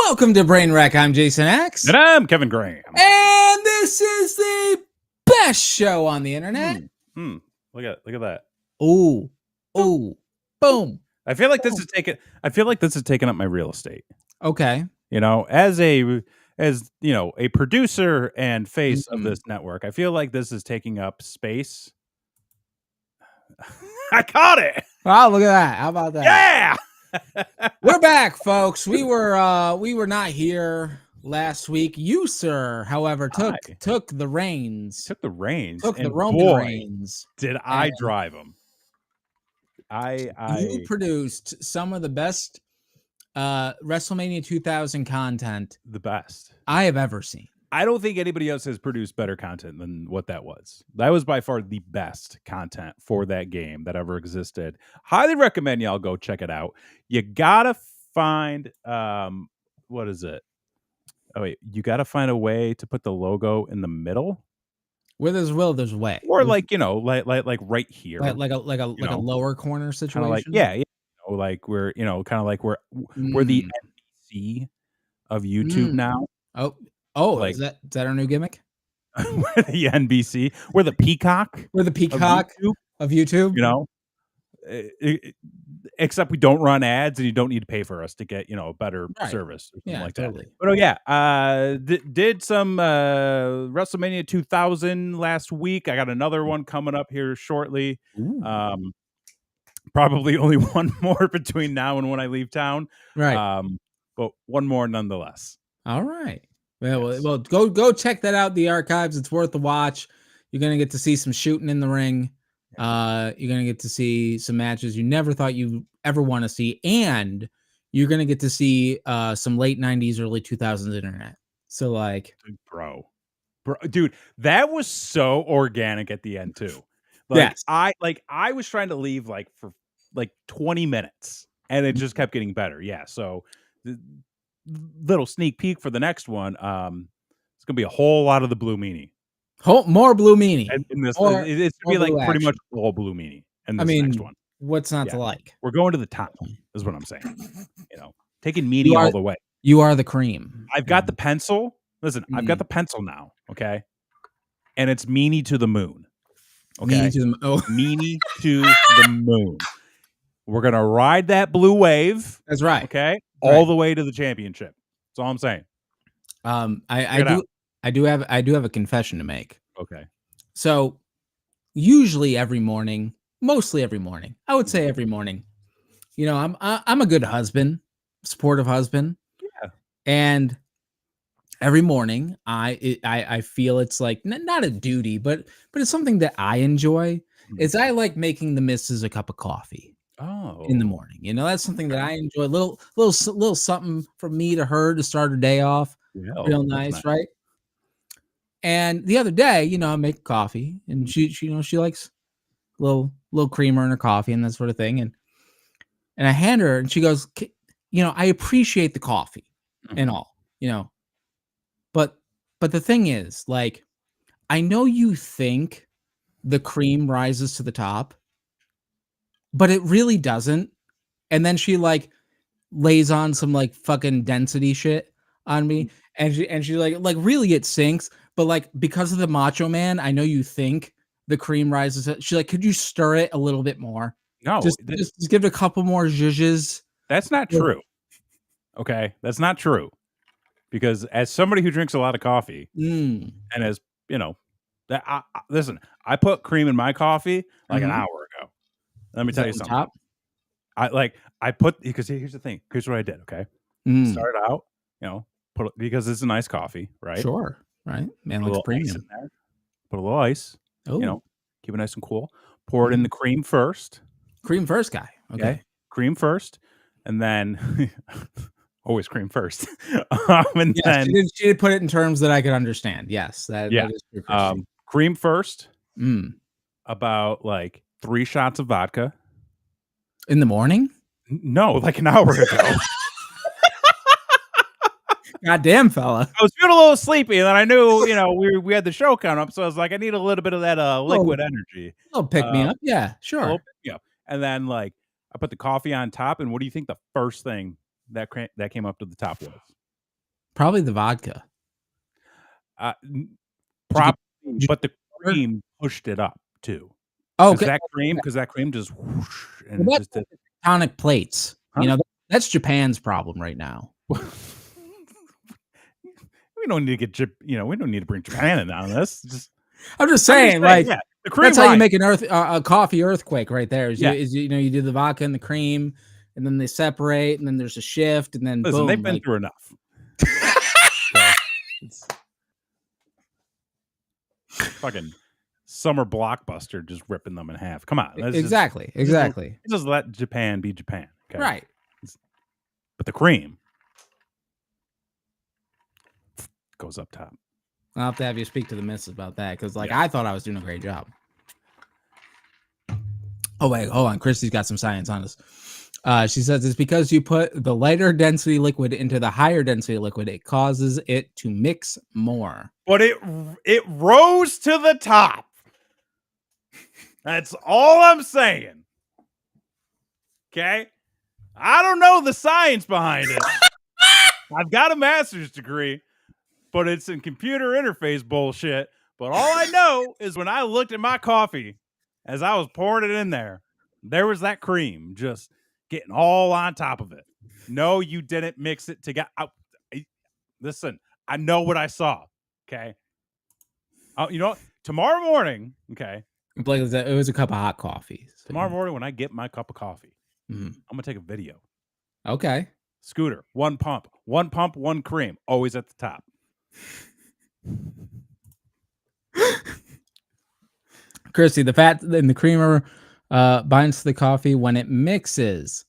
Welcome to Brain Wreck. I'm Jason X. And I'm Kevin Graham. And this is the best show on the internet. Look at that. Ooh, boom. I feel like this is taking up my real estate. Okay. You know, as a producer and face of this network, I feel like this is taking up space. I caught it. Wow, look at that. How about that? Yeah. We're back, folks. We were not here last week. You, sir, however, took the reins. Took the reins. Took the Roman reins. Did I drive them? You produced some of the best WrestleMania 2000 content, the best I have ever seen. I don't think anybody else has produced better content than what that was. That was by far the best content for that game that ever existed. Highly recommend y'all go check it out. You gotta find what is it? Oh wait, you gotta find a way to put the logo in the middle. Where there's will, there's way. Or like right here, like a lower corner situation. Like like we're kind of like we're the NBC of YouTube now. Oh, like, is that our new gimmick? We're the NBC. We're the peacock. We're the peacock of YouTube. You know, except we don't run ads, and you don't need to pay for us to get a better service or something like that. But did some WrestleMania 2000 last week. I got another one coming up here shortly. Probably only one more between now and when I leave town. Right. But one more nonetheless. All right. Well, go check that out. The archives. It's worth the watch. You're gonna get to see some shooting in the ring. You're gonna get to see some matches you never thought you ever want to see, and you're gonna get to see some late '90s, early 2000s internet. So, like, bro, dude, that was so organic at the end too. Like, yes. I was trying to leave for 20 minutes, and it just kept getting better. Yeah, so. Little sneak peek for the next one. It's gonna be a whole lot of the Blue Meanie. More Blue Meanie. In this, it's gonna be like pretty much all Blue Meanie. And this next one, what's not to like? We're going to the top. Is what I'm saying. Taking Meanie all the way. You are the cream. I've got the pencil. Listen, I've got the pencil now. Okay, and it's Meanie to the moon. Okay, Meanie to the moon. We're gonna ride that blue wave. That's right. Okay. All the way to the championship. That's all I'm saying. I do have a confession to make. Okay. So usually mostly every morning, I would say every morning, I'm a good husband, supportive husband. Yeah. And every morning I feel it's like not a duty, but it's something that I enjoy. Is I like making the missus a cup of coffee. In the morning, that's something that I enjoy. Little something from me to her to start her day off. Real nice, right? And the other day, I make coffee, and she likes little creamer in her coffee and that sort of thing. And I hand her, and she goes, I appreciate the coffee and all, but the thing is, like, I know you think the cream rises to the top, but it really doesn't. And then she lays on some fucking density shit on me, and she like really it sinks. But because of the Macho Man, I know you think the cream rises. She's like, could you stir it a little bit more? No, just give it a couple more zhuzhes. That's not true. Okay, that's not true. Because as somebody who drinks a lot of coffee, and as listen, I put cream in my coffee an hour ago. Let me tell you something. I put, because here's the thing. Here's what I did. Okay. Start out, because it's a nice coffee, right? Sure. Right. Man, looks premium. In there. Put a little ice, keep it nice and cool. Pour it in the cream first. Cream first, guy. Okay. Cream first. And then always cream first. And then she did put it in terms that I could understand. Yes. That is true. Cream first. About 3 shots of vodka. In the morning? No, an hour ago. Goddamn, fella. I was feeling a little sleepy, and then I knew, we had the show coming up, so I was like, I need a little bit of that liquid energy. A little pick me up. Yeah, sure. And then, I put the coffee on top, and what do you think the first thing that came up to the top was? Probably the vodka. Did you Probably, did you but the order? cream pushed it up too. Oh, Because okay. that cream just whoosh, and it Well, just did that's tectonic plates. You huh? know, that's Japan's problem right now. We don't need to get we don't need to bring Japan in on this. I'm just saying, Yeah, the that's cream how you riot. make an a coffee earthquake right there. Yeah. You know, you do the vodka and the cream, and then they separate, and then there's a shift, and then Listen, they've boom, been like through enough. Okay. It's fucking summer blockbuster just ripping them in half. Come on. exactly, Just exactly. just let Japan be Japan. Okay. Right. But the cream goes up top. I'll have to have you speak to the missus about that because, like, Yeah. I thought I was doing a great job. Oh wait, hold on. Christy's got some science on this. She says it's because you put the lighter density liquid into the higher density liquid, it causes it to mix more. But it rose to the top. That's all I'm saying. Okay? I don't know the science behind it. I've got a master's degree, but it's in computer interface bullshit. But all I know is when I looked at my coffee as I was pouring it in there was that cream just getting all on top of it. No, you didn't mix it together. Listen, I know what I saw. Okay. You know what? Tomorrow morning, okay. Like it was a cup of hot coffee. Tomorrow morning when I get my cup of coffee, Mhm. I'm gonna take a video. Okay. Scooter, one pump, one cream, always at the top. Christy, the fat in the creamer binds to the coffee when it mixes.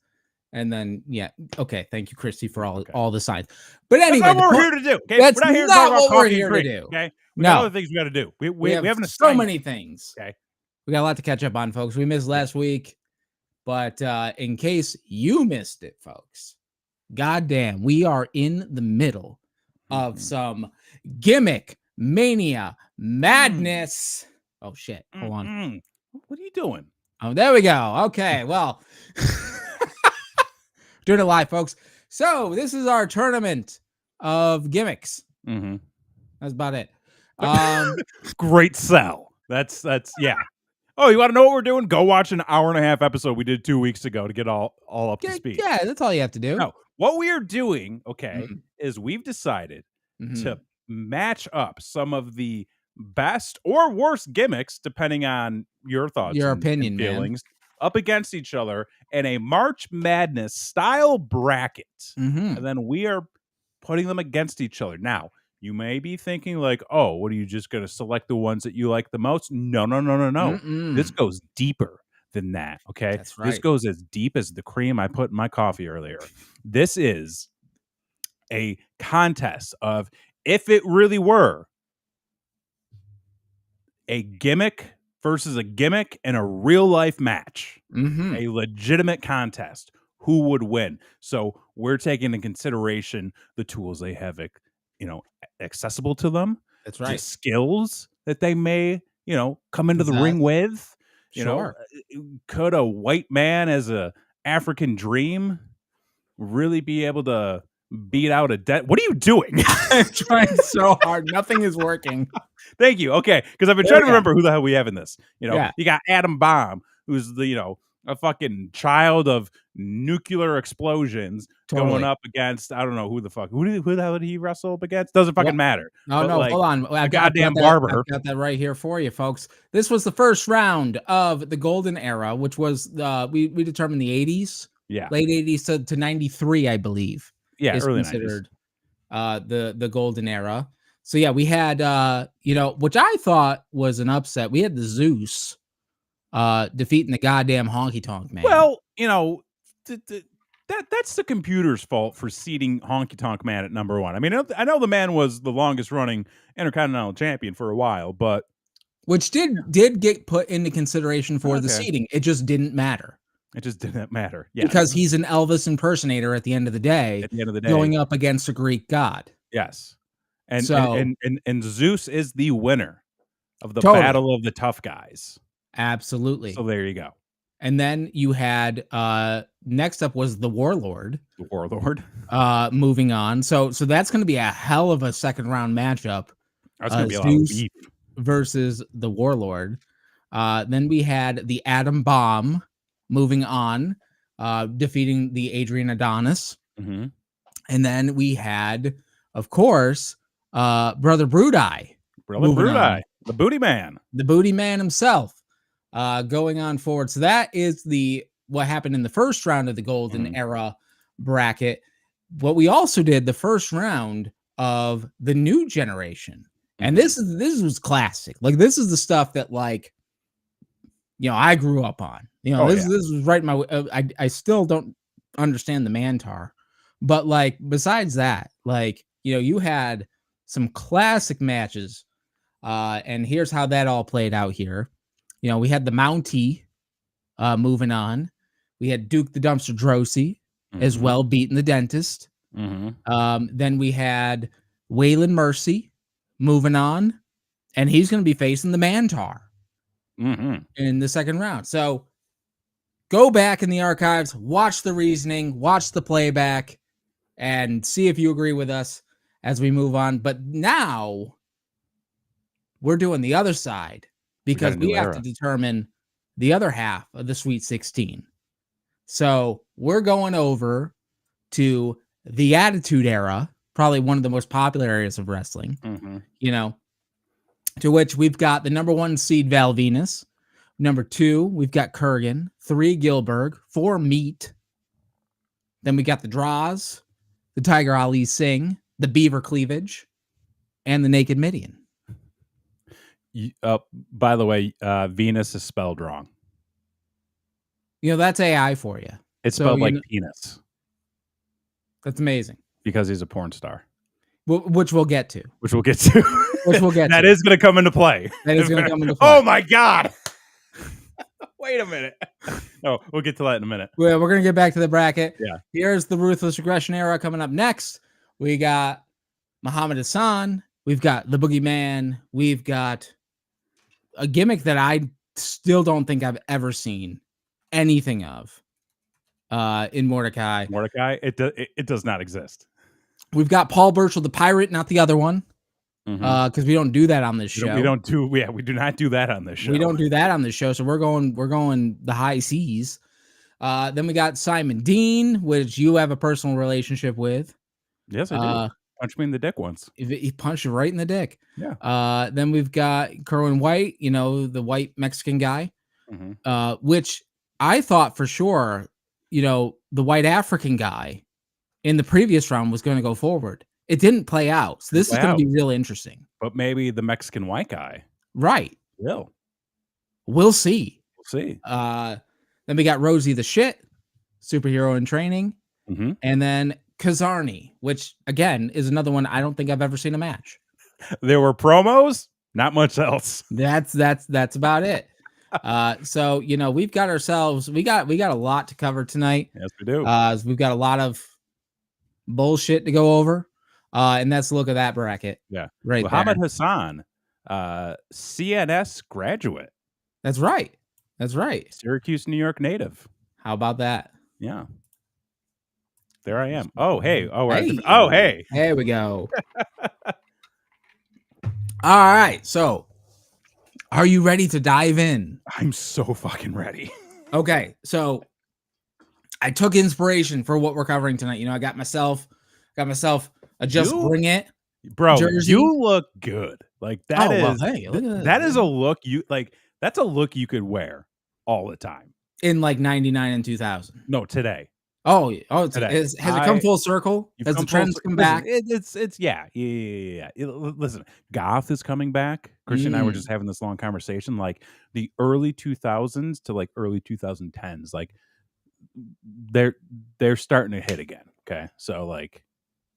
And then, yeah, okay. Thank you, Christy, for all the signs. But That's anyway, not what we're here to do. Okay, that's we're not here to talk not about what we're coffee and here to cream. do. Okay, we got No, other things we got to do. we We have have an so assignment. many things. Okay, We got a lot to catch up on, folks. We missed last week, but in case you missed it, folks, goddamn, we are in the middle of some gimmick mania madness. Oh shit! Hold on. What are you doing? Oh, there we go. Okay, well, doing it live, folks. So this is our tournament of gimmicks. That's about it. Great sell. That's yeah. Oh, you want to know what we're doing? Go watch an hour and a half episode we did 2 weeks ago to get all up to speed. Yeah, that's all you have to do. No, what we are doing, okay, is we've decided to match up some of the best or worst gimmicks, depending on your thoughts Your and opinion, feelings, up against each other in a March Madness style bracket. And then we are putting them against each other. Now, you may be thinking like, oh, what are you just going to select the ones that you like the most? No. This goes deeper than that. Okay. That's right. This goes as deep as the cream I put in my coffee earlier. This is a contest of if it really were a gimmick versus a gimmick in a real life match, a legitimate contest, who would win? So we're taking into consideration the tools they have, accessible to them. That's right. The skills that they may, come into the ring with. Could a white man as a African dream really be able to beat out a dead? What are you doing? I'm trying so hard. Nothing is working. Thank you. Okay, because I've been trying to remember who the hell we have in this. You got Adam Bomb, who's a fucking child of nuclear explosions going up against, I don't know who the hell did he wrestle up against? Doesn't fucking matter. No, hold on. I've goddamn barber. I've got that right here for you, folks. This was the first round of the golden era, which was we determined the 80s. Yeah. Late 80s to 93, I believe. Yeah, is early considered 90s. The golden era. So yeah, we had which I thought was an upset. We had the Zeus defeating the goddamn Honky Tonk Man. Well, that's the computer's fault for seeding Honky Tonk Man at number 1. I mean, I know the man was the longest running Intercontinental Champion for a while, but which did get put into consideration for the seeding. It just didn't matter. It just didn't matter. Yeah. Because he's an Elvis impersonator at the end of the day. At the end of the day. Going up against a Greek god. Yes. And Zeus is the winner of the battle of the tough guys. Absolutely. So there you go. And then you had next up was the Warlord. The Warlord. Moving on. So that's going to be a hell of a second round matchup. That's going to be a lot of Zeus beef versus the Warlord. Then we had the Atom Bomb moving on, defeating the Adrian Adonis. Mm-hmm. And then we had, of course, Brother Brudai. The Booty Man. The Booty Man himself, going on forward. So that is what happened in the first round of the Golden Era bracket. What we also did the first round of the new generation. And this was classic. Like, this is the stuff that, like, I grew up on. This was right in my I still don't understand the Mantar. But, like, besides that, like, you had some classic matches. And here's how that all played out here. We had the Mountie moving on. We had Duke the Dumpster Drosy as well, beating the Dentist. Then we had Waylon Mercy moving on, and he's going to be facing the Mantar in the second round. So go back in the archives, watch the reasoning, watch the playback, and see if you agree with us as we move on. But now we're doing the other side because we have to determine the other half of the Sweet 16. So we're going over to the Attitude Era, probably one of the most popular areas of wrestling, to which we've got the number 1 seed Val Venus. Number 2, we've got Kurgan. 3, Gilbert. 4, Meat. Then we got the Draws, the Tiger Ali Singh, the Beaver Cleavage, and the Naked Midian. By the way, Venus is spelled wrong. That's AI for you. It's spelled like penis. That's amazing. Because he's a porn star. Which we'll get to. That is going to come into play. Oh, my God. Wait a minute. No, we'll get to that in a minute. Well, we're going to get back to the bracket. Yeah. Here's the Ruthless Aggression Era coming up next. We got Muhammad Hassan. We've got the Boogeyman. We've got a gimmick that I still don't think I've ever seen anything of in Mordecai. It does not exist. We've got Paul Burchill, the pirate, not the other one, because we don't do that on this show. We do not do that on this show. We don't do that on this show, so we're going the high seas. Then we got Simon Dean, which you have a personal relationship with. Yes, I do. Punched me in the dick once. He punched you right in the dick. Yeah. Then we've got Kerwin White, the white Mexican guy, which I thought for sure, the white African guy in the previous round was going to go forward. It didn't play out. So this is going to be really interesting. But maybe the Mexican white guy. Right. We'll see. Then we got Rosie the Shit, superhero in training. And then Kazarni, which again is another one I don't think I've ever seen a match. There were promos, not much else. That's about it. So we've got ourselves we got a lot to cover tonight. Yes, we do. We've got a lot of bullshit to go over. And that's a look at that bracket. Yeah. Right. Muhammad Hassan, CNS graduate. That's right. Syracuse, New York native. How about that? Yeah. There I am. Oh, hey. Hey. There we go. All right. So, are you ready to dive in? I'm so fucking ready. Okay. So, I took inspiration for what we're covering tonight. I got myself a Just Bring It jersey. You look good. Like that is. Well, hey, look at that is a look you like. That's a look you could wear all the time. In like 99 and today. No, today. Today. Has it come full circle? Has the trends come back? It's yeah. Listen, goth is coming back. Christian and I were just having this long conversation. Like the early 2000s to like early 2010s, like they're starting to hit again. Okay, so like,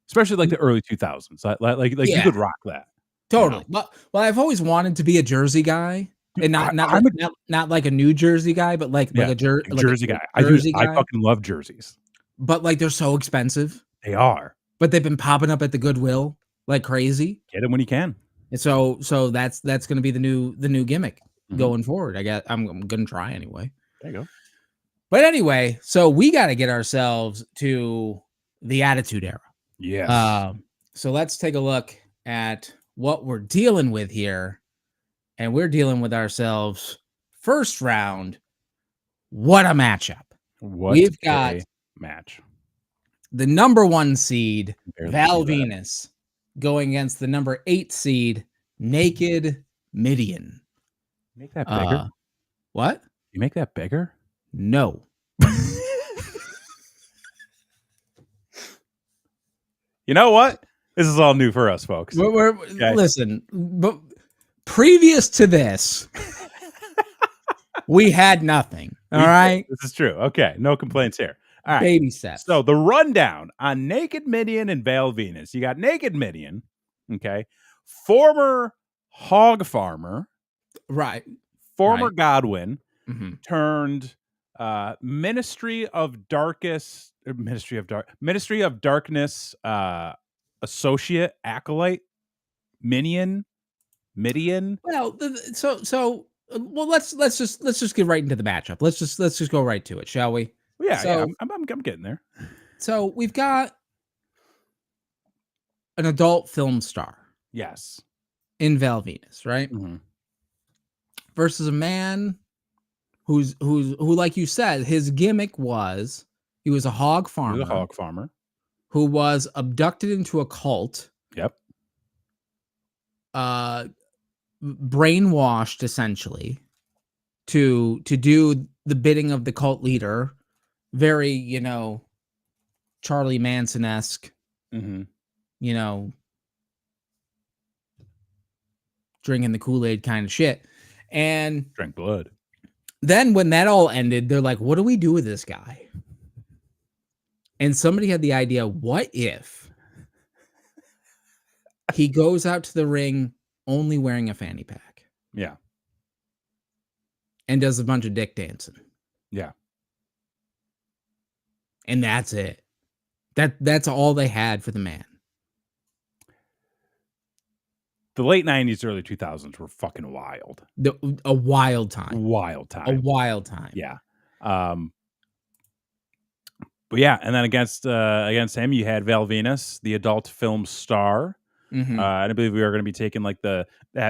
especially like the early 2000s, like you could rock that totally. Well, I've always wanted to be a Jersey guy. And not like a New Jersey guy, but like a Jersey guy. I fucking love jerseys. But like they're so expensive. They are. But they've been popping up at the Goodwill like crazy. Get them when you can. And so that's going to be the new gimmick going forward. I'm going to try anyway. There you But anyway, so we got to get ourselves to the Attitude Era. Yes. So let's take a look at what we're dealing with here. And we're dealing with ourselves first round. What a matchup. What We've got a match. the number 1 seed, Barely see Val that. Venus, going against the number 8 seed, Naked Midian. Make that bigger? What? You make that bigger? No. You know what? This is all new for us, folks. Okay. Listen, but previous to this, we had nothing. All right. This is true. Okay. No complaints here. All right. Baby steps. So the rundown on Naked Midian and Val Venus. You got Naked Midian, okay, former hog farmer, right, former Godwin, turned Ministry of Darkness associate acolyte Midian. Well, well, let's just get right into the matchup. Let's just go right to it, shall we? Yeah, I'm getting there. So we've got an adult film star, yes, in Val Venus, right? Versus a man who, like you said, his gimmick was he was a hog farmer. He was a hog farmer who was abducted into a cult. Yep. Brainwashed essentially to do the bidding of the cult leader. Very, Charlie Manson-esque, drinking the Kool-Aid kind of shit. And drank blood. Then when that all ended, they're like, what do we do with this guy? And somebody had the idea, what if he goes out to the ring only wearing a fanny pack? Yeah. And does a bunch of dick dancing. Yeah. And that's it. That's all they had for the man. The late 90s, early 2000s were fucking wild. A wild time. Wild time. A wild time. Yeah. But yeah, and then against him, you had Val Venus, the adult film star. I believe we are going to be taking like that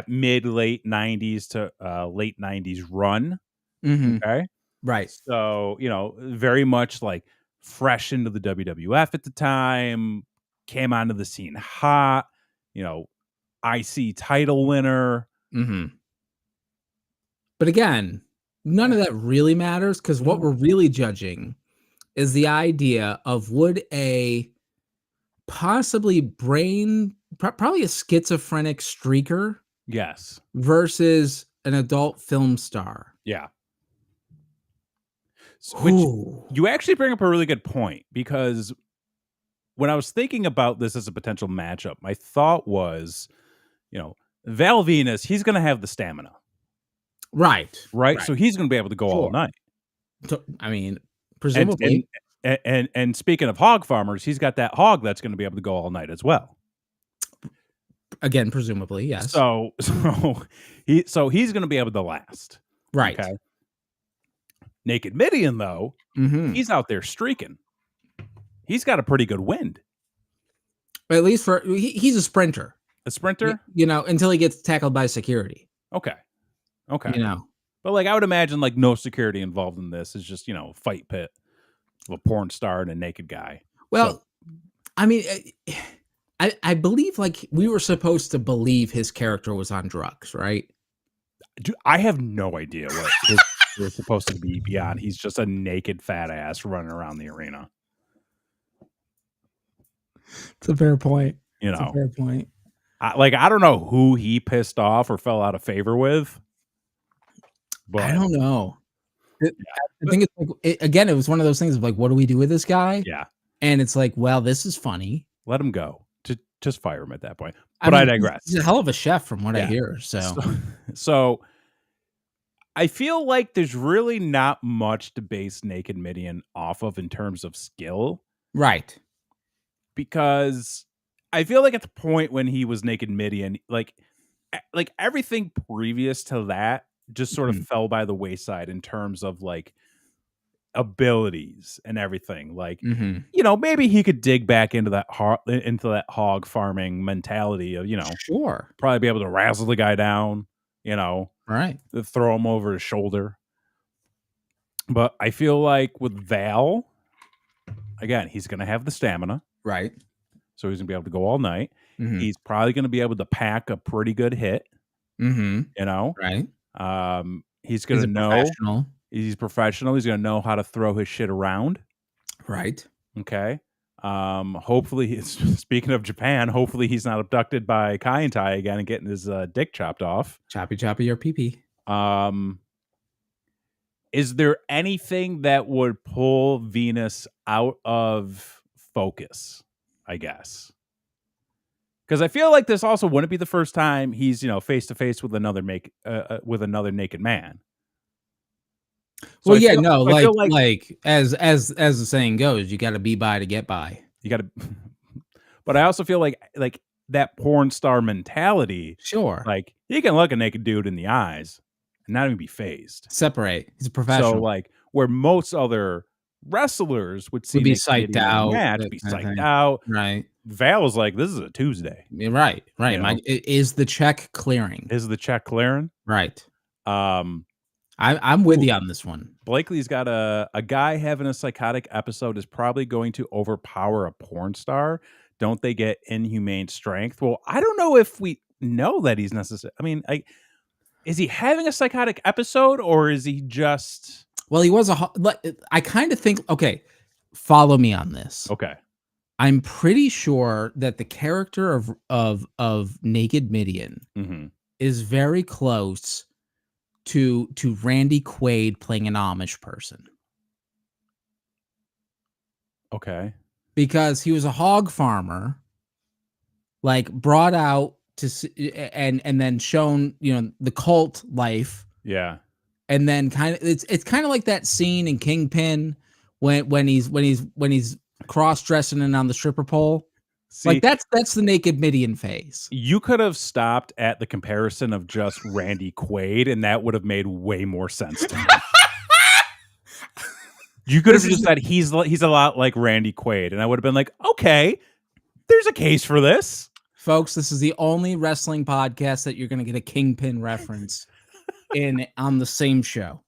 mid-late 90s to late 90s run. Okay. Right. So, very much like fresh into the WWF at the time, came onto the scene hot, IC title winner. But again, none of that really matters because what we're really judging is the idea of would a possibly probably a schizophrenic streaker. Yes. Versus an adult film star. Yeah. Which you actually bring up a really good point, because when I was thinking about this as a potential matchup, my thought was, Val Venus, he's going to have the stamina. Right. So he's going to be able to go all night. I mean, presumably. And speaking of hog farmers, he's got that hog that's going to be able to go all night as well. Again, presumably, yes. So he's going to be able to last. Right. Okay. Naked Midian, though, he's out there streaking. He's got a pretty good wind. At least he's a sprinter. A sprinter? Until he gets tackled by security. Okay. But like, I would imagine like no security involved in this. It's just, fight pit of a porn star and a naked guy. Well, I mean, I believe like we were supposed to believe his character was on drugs, right? Dude, I have no idea what we're supposed to be beyond. He's just a naked fat ass running around the arena. It's a fair point. It's a fair point. I don't know who he pissed off or fell out of favor with. But I don't know. I think it's like, again, it was one of those things of like, what do we do with this guy? Yeah. And it's like, well, this is funny. Let him go. Just fire him at that point. But I digress. He's a hell of a chef from what I hear. So I feel like there's really not much to base Naked Midian off of in terms of skill. Right. Because I feel like at the point when he was Naked Midian, like everything previous to that just sort of fell by the wayside in terms of like abilities and everything. Like, Mhm. maybe he could dig back into that hog farming mentality of, Sure. probably be able to razzle the guy down, Right. throw him over his shoulder. But I feel like with Val, again, he's going to have the stamina. Right. So he's going to be able to go all night. Mhm. He's probably going to be able to pack a pretty good hit, Mhm. you know? Right. He's going He's to a know professional. he's professional. He's going to know how to throw his shit around. Right. Okay. Hopefully, speaking of Japan, hopefully he's not abducted by Kai and Tai again and getting his dick chopped off. Choppy choppy your pee-pee. Is there anything that would pull Venus out of focus? I guess. Because I feel like this also wouldn't be the first time he's face to face with another naked man. So Well, I yeah, feel no, so I feel like like as the saying goes, you gotta be by to get by. you got to, but I also feel like that porn star mentality. Sure. Like he can look a naked dude in the eyes and not even be phased. Separate. He's a So professional. like where most other wrestlers would see Would be naked psyched in a out, match, that be kinda psyched thing. out. Right. Val was like, "This is a Tuesday." Yeah, right, You right. know, Is the check clearing? is the check clearing? Right. Um, I'm with you on this one. Blakely's got a guy having a psychotic episode is probably going to overpower a porn star. Don't they get inhumane strength? Well, I don't know if we know that he's necessary. I mean, is he having a psychotic episode or is he just Well, he was I kinda think okay, follow me on this. okay? I'm pretty sure that the character of Naked Midian Hmm. is very close to Randy Quaid playing an Amish person. Okay. Because he was a hog farmer, like, brought out to and then shown, the cult life, Yeah. and then it's kinda like that scene in Kingpin when he's cross-dressing and on the stripper pole. Like, See, that's the Naked Midian phase. you could have stopped at the comparison of just Randy Quaid, and that would have made way more sense to me. You could have This is just said he's a lot like Randy Quaid, and I would have been like, okay, there's a case for this. Folks, this is the only wrestling podcast that you're gonna get a Kingpin reference on the same show.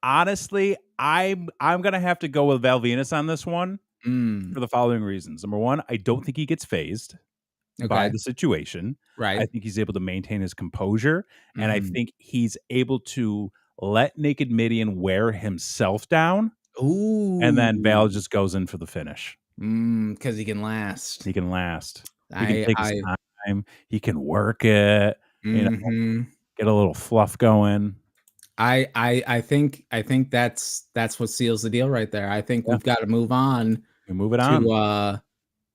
Honestly, I'm gonna have to go with Val Venus on this one for the following reasons. Number one, I don't think he gets phased by Okay. the situation. I Right. think he's able to maintain his composure, and I Mhm. think he's able to let Naked Midian wear himself down, and then Val Ooh. just goes in for the finish. 'Cause he can last. He can last. He can I take his I time. He can work it. You know, Mhm. get a little fluff going. I think that's what seals the deal right there. I think Yeah, we've gotta move on we move it on.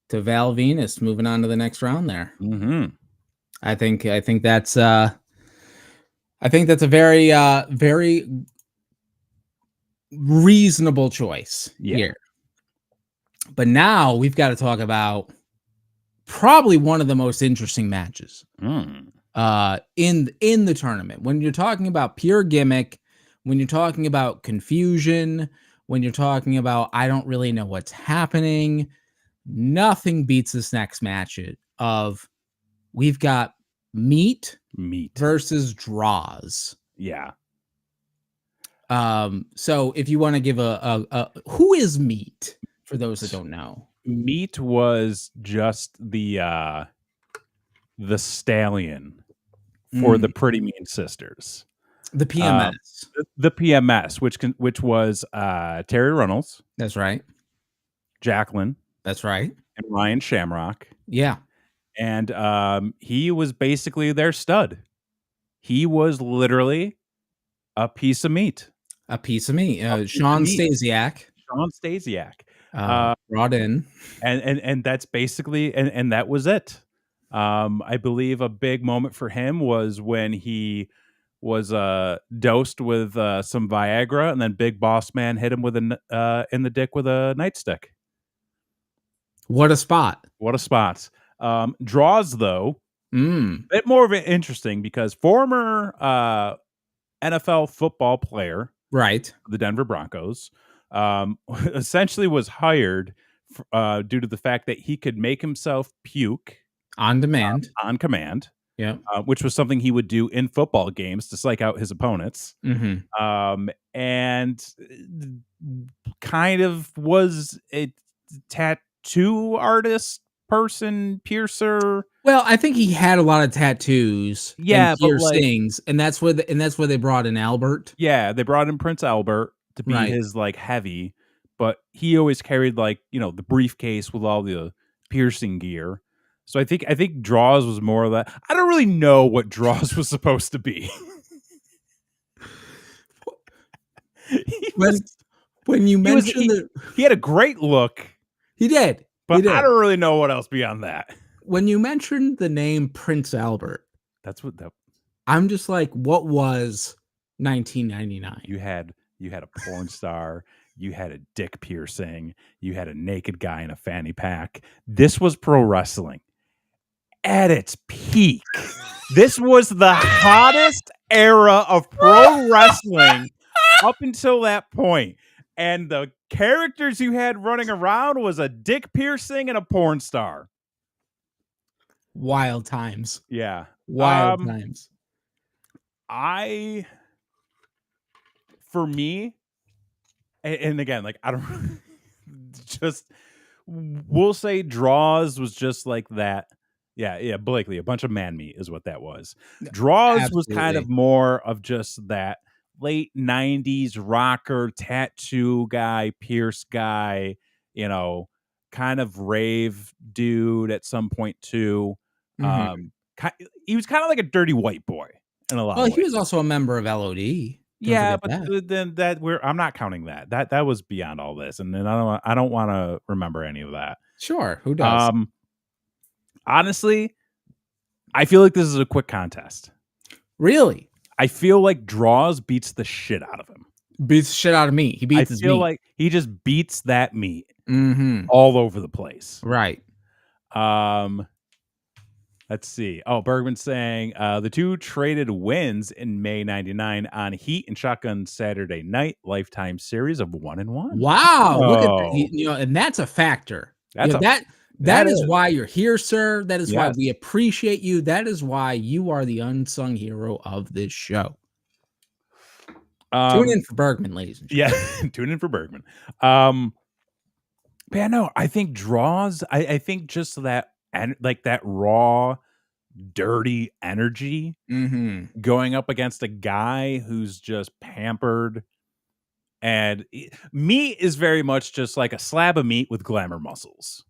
to Val Venus, moving on to the next round there. Mhm. I think that's a very reasonable choice Yeah. here. But now we've got to talk about probably one of the most interesting matches Mm. in the tournament. When you're talking about pure gimmick, when you're talking about confusion, when you're talking about I don't really know what's happening, nothing beats this next match of we've got meat Meat. versus draws. Yeah. So if you want to give a who is meat for those that don't know. Meat was just the stallion for the Mm, Pretty Mean Sisters. the Uh, PMS. the PMS, which was Terry Runnels, That's right. Jacqueline, That's right. and Ryan Shamrock, Yeah. and he was basically their stud. He was literally a piece of meat. A piece of meat. A piece of Sean meat. Stasiak Sean Stasiak. Uh, brought in. and that's basically and that was it. I believe a big moment for him was when he was dosed with some Viagra, and then Big Boss Man hit him with in the dick with a nightstick. What a spot. What a spot! Draws though, Mm. bit more of it interesting because former NFL football player Right. The Denver Broncos, essentially was hired due to the fact that he could make himself puke On demand. on command, Yeah. which was something he would do in football games to psych out his opponents. Mhm. And kind of was a tattoo artist, person, piercer. Well, I think he had a lot of tattoos and Yeah, but like, piercings, and that's where they brought in Albert. yeah, they brought in Prince Albert to be Right. his like heavy, but he always carried like, the briefcase with all the piercing gear. So I think Draws was more of that. I don't really know what Draws was supposed to be. he was When when you he was mentioned the he had a great look, he did. He but I did. don't really know what else beyond that. When you mentioned the name Prince Albert, That's what that I'm just like, what was 1999? you had a porn star, you had a dick piercing, you had a naked guy in a fanny pack. This was pro wrestling at its peak. This was the hottest era of pro wrestling up until that point. And the characters you had running around was a dick piercing and a porn star. Wild times. Yeah. Wild times. I for me, and again, like I don't just we'll say Draws was just like that. Yeah, Blakely, a bunch of man meat is what that was. Draws was kind Absolutely. of more of just that late 90s rocker, tattoo guy, pierce guy, kind of rave dude at some point too. Mhm. He was kind of like a dirty white boy in a lot Well, of he ways. was also a member of LOD. Don't Yeah, forget but that. then I'm not counting that. That was beyond all this, and then I don't want to remember any of that. Sure, who does? Um, honestly, I feel like this is a quick contest. Really? I feel like Draws beats the shit out of him. Beats the shit out of meat. He I beats his feel meat. like he just beats that meat Mhm. all over the place. Right. Um, let's see. Oh, Bergman's saying the two traded wins in May '99 on Heat and Shotgun Saturday Night Lifetime series of 1-1. Wow, look at that. Oh, And that's a factor. that's a That that is is why you're here, sir. That is why yes. we appreciate you. That is why you are the unsung hero of this show. Tune Um, in for Bergman, ladies and yeah, gentlemen. tune in for Bergman. But yeah, no, I think Draws. I think just that and like that raw, dirty energy Mhm. going up against a guy who's just pampered. And meat is very much just like a slab of meat with glamour muscles.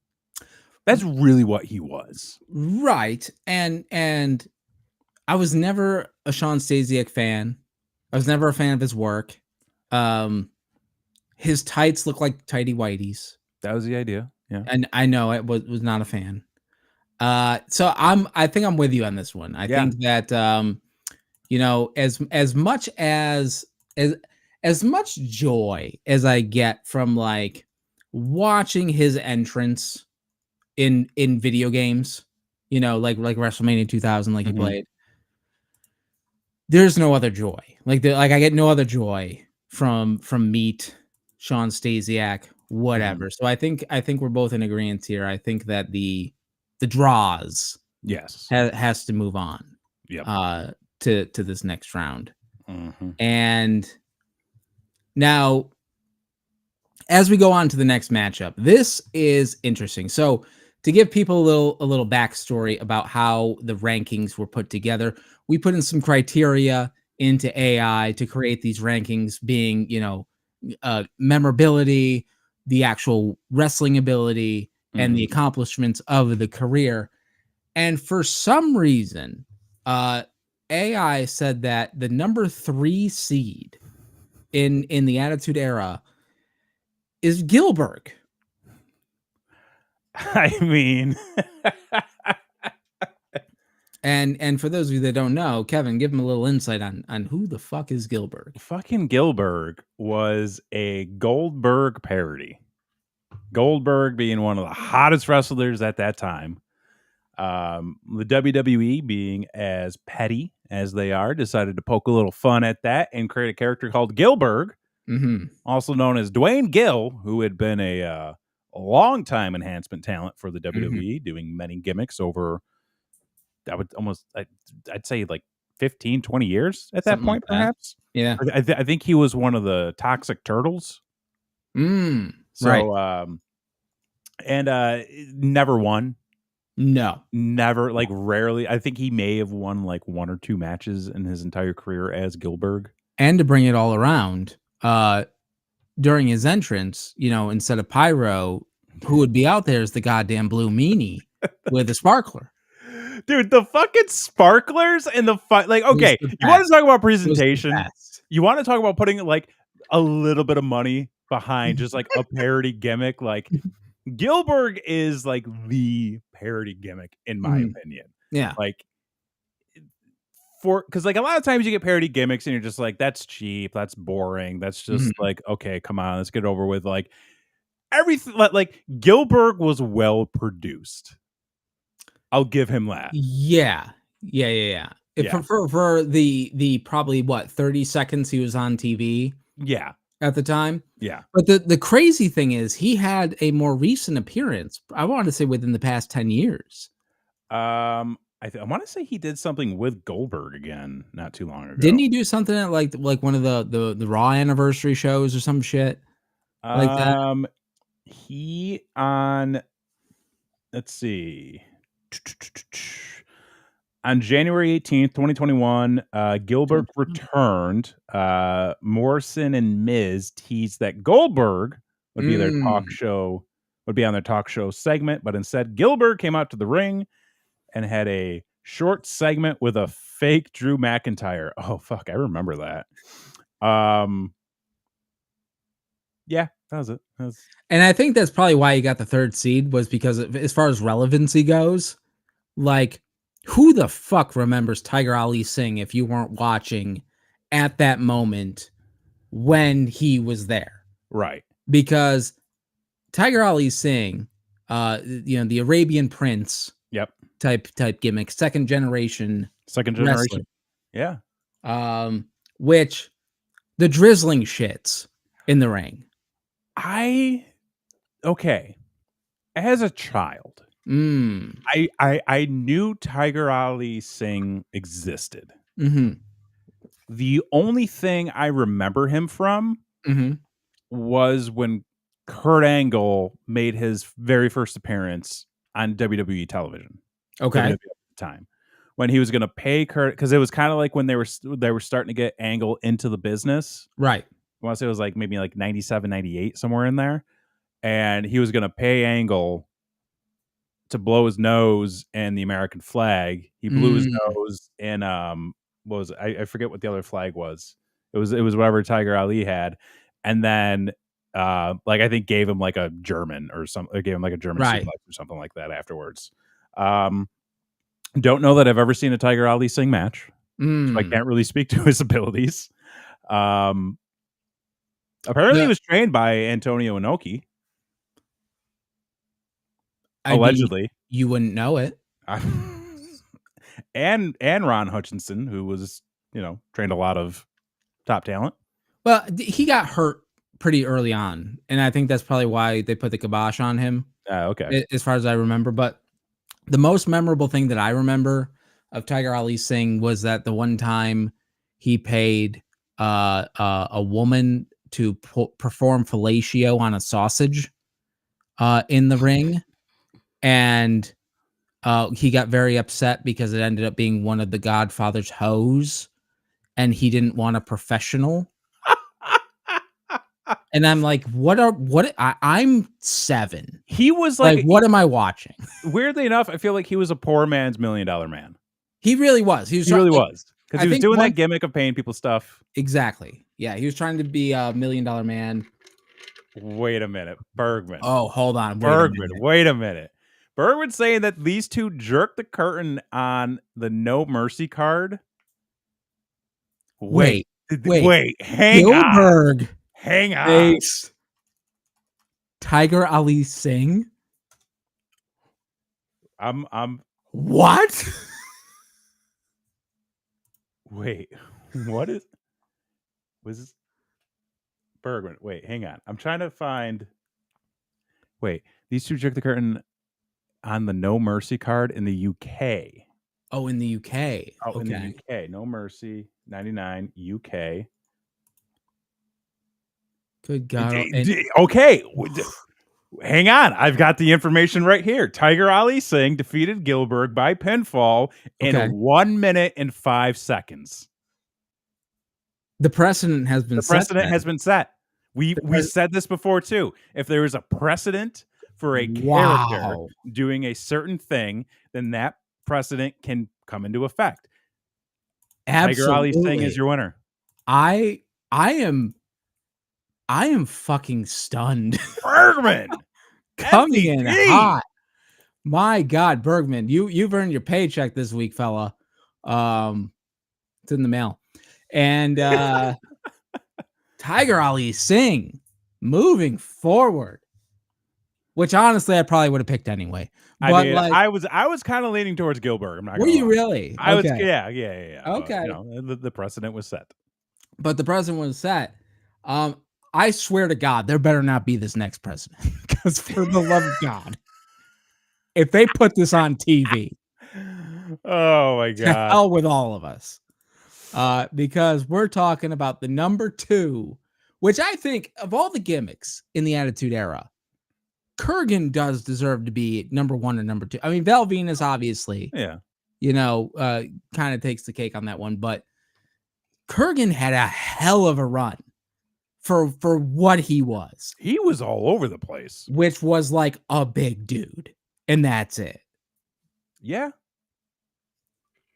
That's really what he was. Right. And I was never a Sean Stasiak fan. I was never a fan of his work. Um his tights look like tidy whities. That was the idea. Yeah. And I know I was not a fan. So I think I'm with you on this one. I Yeah. think that as much as much joy as I get from like watching his entrance in video games, like WrestleMania 2000, like he Mhm. played. There's no other joy. Like I get no other joy from Meat, Sean Stasiak, Mhm. whatever. So I think we're both in agreement here. I think that the draws Yes. has to move on Yep. uh to this next round. Mhm. And now as we go on to the next matchup, this is interesting. So to give people a little backstory about how the rankings were put together, we put in some criteria into AI to create these rankings, being memorability, the actual wrestling ability, and the Mhm. accomplishments of the career. And for some reason, uh, AI said that the number 3 seed in the Attitude Era is Gilbert. I mean, And for those of you that don't know, Kevin, give them a little insight on who the fuck is Gilbert. fucking Gilbert was a Goldberg parody. Goldberg being one of the hottest wrestlers at that time. The WWE being as petty as they are, decided to poke a little fun at that and create a character called Gillberg, also known as Dwayne Gill, who had been a long-time enhancement talent for the WWE, doing many gimmicks over, I would almost, I'd say like 15, 20 years at that Something like point, that. perhaps. Yeah. I think he was one of the Toxic Turtles. Right. So, and never won. No. Never, like rarely. I think he may have won like 1 or 2 matches in his entire career as Gillberg. And to bring it all around, during his entrance, you know, instead of Pyro, who would be out there is the goddamn Blue Meanie with a sparkler. Dude, the fucking sparklers and the like, okay, you want to talk about presentation? You want to talk about putting like a little bit of money behind just like a parody gimmick? Like Gillberg is like the parody gimmick in my opinion. Yeah. Like because like a lot of times you get parody gimmicks and you're just like, that's cheap, that's boring, that's just like, okay, come on, let's get it over with. Like everything, like Gillberg was well produced. I'll give him that. Yeah. For the probably what 30 seconds he was on TV. Yeah. At the time. Yeah. But the crazy thing is he had a more recent appearance. I want to say within the past 10 years. I want to say he did something with Goldberg again not too long ago. Didn't he do something at like one of the Raw anniversary shows or some shit like that? He on, let's see. On January 18th, 2021, Gillberg returned. Morrison and Miz teased that Goldberg would be their talk show, would be on their talk show segment, but instead Gillberg came out to the ring and had a short segment with a fake Drew McIntyre. Oh fuck, I remember that. Yeah, that was it. And I think that's probably why he got the 3rd seed, was because as far as relevancy goes, like who the fuck remembers Tiger Ali Singh if you weren't watching at that moment when he was there? Right. Because Tiger Ali Singh, you know, the Arabian Prince, type gimmick, second generation wrestler. Yeah. Which the drizzling shits in the ring. Okay. As a child, I knew Tiger Ali Singh existed. The only thing I remember him from was when Kurt Angle made his very first appearance on WWE television. Okay. WWE at the time, when he was going to pay Kurt, because it was kind of like when they were starting to get Angle into the business. Right. I want to say it was like maybe like 97, 98, somewhere in there. And he was going to pay Angle to blow his nose and the American flag. He blew his nose and what was it? I forget what the other flag was. It was whatever Tiger Ali had, and then like I think gave him like a German or something. Gave him like a German suplex or something like that afterwards. Don't know that I've ever seen a Tiger Ali Singh match. So I can't really speak to his abilities. Apparently, he was trained by Antonio Inoki. Allegedly. You wouldn't know it. and Ron Hutchinson, who was, you know, trained a lot of top talent. Well, he got hurt pretty early on, and I think that's probably why they put the kibosh on him. Okay. As far as I remember, but the most memorable thing that I remember of Tiger Ali Singh was that the one time he paid a woman to perform fellatio on a sausage in the ring, and he got very upset because it ended up being one of the Godfather's hoes, and he didn't want a professional. And I'm like, I'm 7. He was like, what am I watching? Weirdly enough, I feel like he was a poor man's $1 Million Man. He really was. He really was. Because he was doing that gimmick of paying people stuff. Exactly. Yeah, he was trying to be a $1 Million Man. Wait a minute. Bergman. Oh, hold on. Wait a minute. Bergman saying that these two jerked the curtain on the No Mercy card. Wait. Hang Gillberg on. Hang on. Tiger Ali Singh. I'm what? Wait, what is was this Bergman? Wait, hang on. I'm trying to find. Wait, these two jerk the curtain on the No Mercy card in the UK. Oh, in the UK. Oh, in the Okay. UK, No Mercy 99 UK. Good God. And Okay, hang on. I've got the information right here. Tiger Ali Singh defeated Gillberg by pinfall in okay. 1 minute and 5 seconds. The precedent has been The set. precedent has been set. We pres- said this before too. If there is a precedent for a character Wow. doing a certain thing, then that precedent can come into effect. Tiger Ali Singh is Absolutely. your winner. I am fucking stunned. Bergman Coming in MVP. hot. My God, Bergman, you've earned your paycheck this week, fella. It's in the mail. And Tiger Ali Singh moving forward, which honestly I probably would have picked anyway. But I mean, like, I was kind of leaning towards Gillberg. I'm not were gonna you lie. really? I was, Okay. yeah. But, Okay. you know, the precedent was set. But the president was set. I swear to God, there better not be this next president. Because for the love of God, if they put this on TV, Oh my to God. hell with all of us. Because we're talking about the number 2, which I think of all the gimmicks in the Attitude Era, Kurgan does deserve to be number 1 or number 2. I mean, Val Venus obviously, Yeah. Kind of takes the cake on that one, but Kurgan had a hell of a run for what he was. He was all over the place. Which was like a big dude, and that's it. Yeah.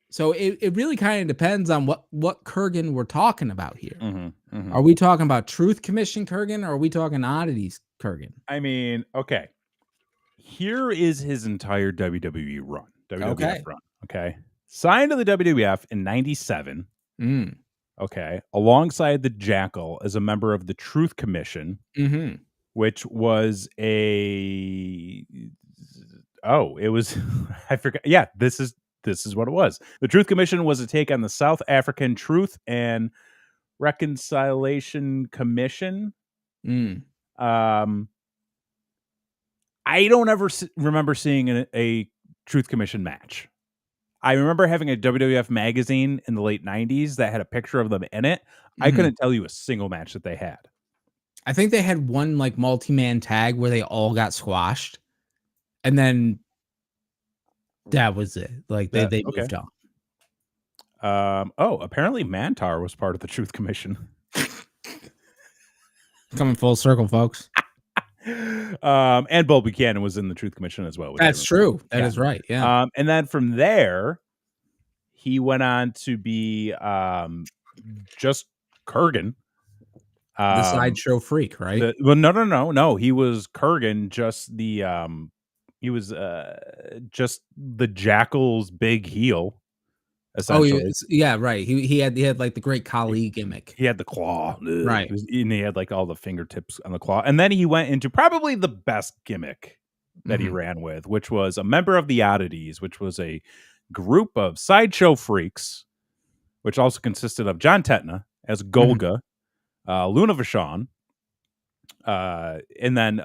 So it really kind of depends on what Kurgan we're talking about here. Mm-hmm, mm-hmm. Are we talking about Truth Commission Kurgan, or are we talking Oddities Kurgan? I mean, okay. Here is his entire WWE run. WWF run. Okay. Signed to the WWF in 97. Okay. Alongside the Jackal as a member of the Truth Commission, which was it was, I forgot. Yeah, this is what it was. The Truth Commission was a take on the South African Truth and Reconciliation Commission. I don't ever remember seeing a Truth Commission match. I remember having a WWF magazine in the late 90s that had a picture of them in it. I couldn't tell you a single match that they had. I think they had one like multi-man tag where they all got squashed, and then that was it. Like they moved on. Apparently Mantar was part of the Truth Commission. Coming full circle, folks. And Bull Buchanan was in the Truth Commission as well. That's true. That is right. Yeah. And then from there, he went on to be just Kurgan. The sideshow freak, right? No. He was Kurgan, just he was just the Jackal's big heel. Essentially. Yeah, right. He had like the Great Khali gimmick. He had the claw, right? And he had like all the fingertips on the claw. And then he went into probably the best gimmick that he ran with, which was a member of the Oddities, which was a group of sideshow freaks, which also consisted of John Tetna as Golga, Luna Vachon, and then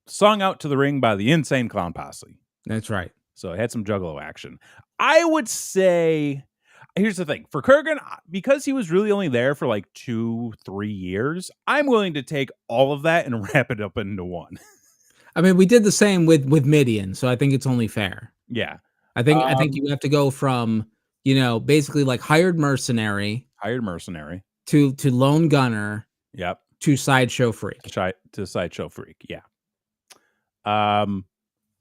sung out to the ring by the Insane Clown Posse. That's right. So it had some Juggalo action. I would say, here's the thing. For Kurgan, because he was really only there for like 2-3 years, I'm willing to take all of that and wrap it up into one. I mean, we did the same with Midian, so I think it's only fair. Yeah. I think you have to go from, basically like hired mercenary to lone gunner. Yep. To sideshow freak. To sideshow freak. Yeah.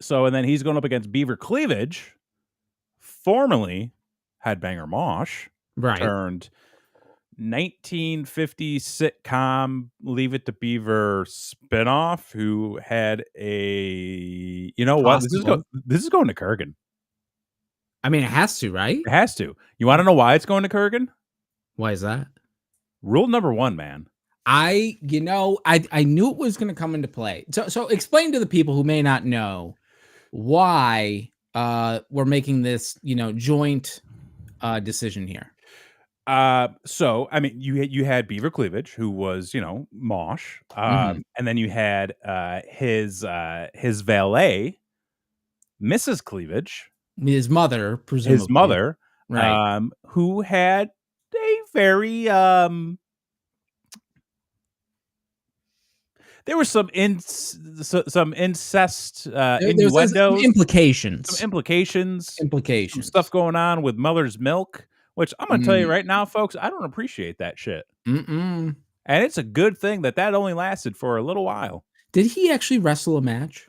So, and then he's going up against Beaver Cleavage, formerly Headbanger Mosh, right? Turned 1950 sitcom Leave It to Beaver spinoff, who had a, what? This is going to Kurgan. I mean, it has to, right? It has to. You want to know why it's going to Kurgan? Why is that? Rule number 1, man. I knew it was going to come into play. So explain to the people who may not know why we're making this, joint decision here. So I mean, you had Beaver Cleavage, who was, Mosh, Mhm. and then you had his valet, Mrs. Cleavage, His mother, his presumably. mother, Right. who had a very there was some incest There's some innuendos, some implications. implications, some stuff Implications. going on with mother's milk, which I'm gonna tell you Mm. right now, folks, I don't appreciate that shit. Mm-mm. And it's a good thing that only lasted for a little while. Did he actually wrestle a match?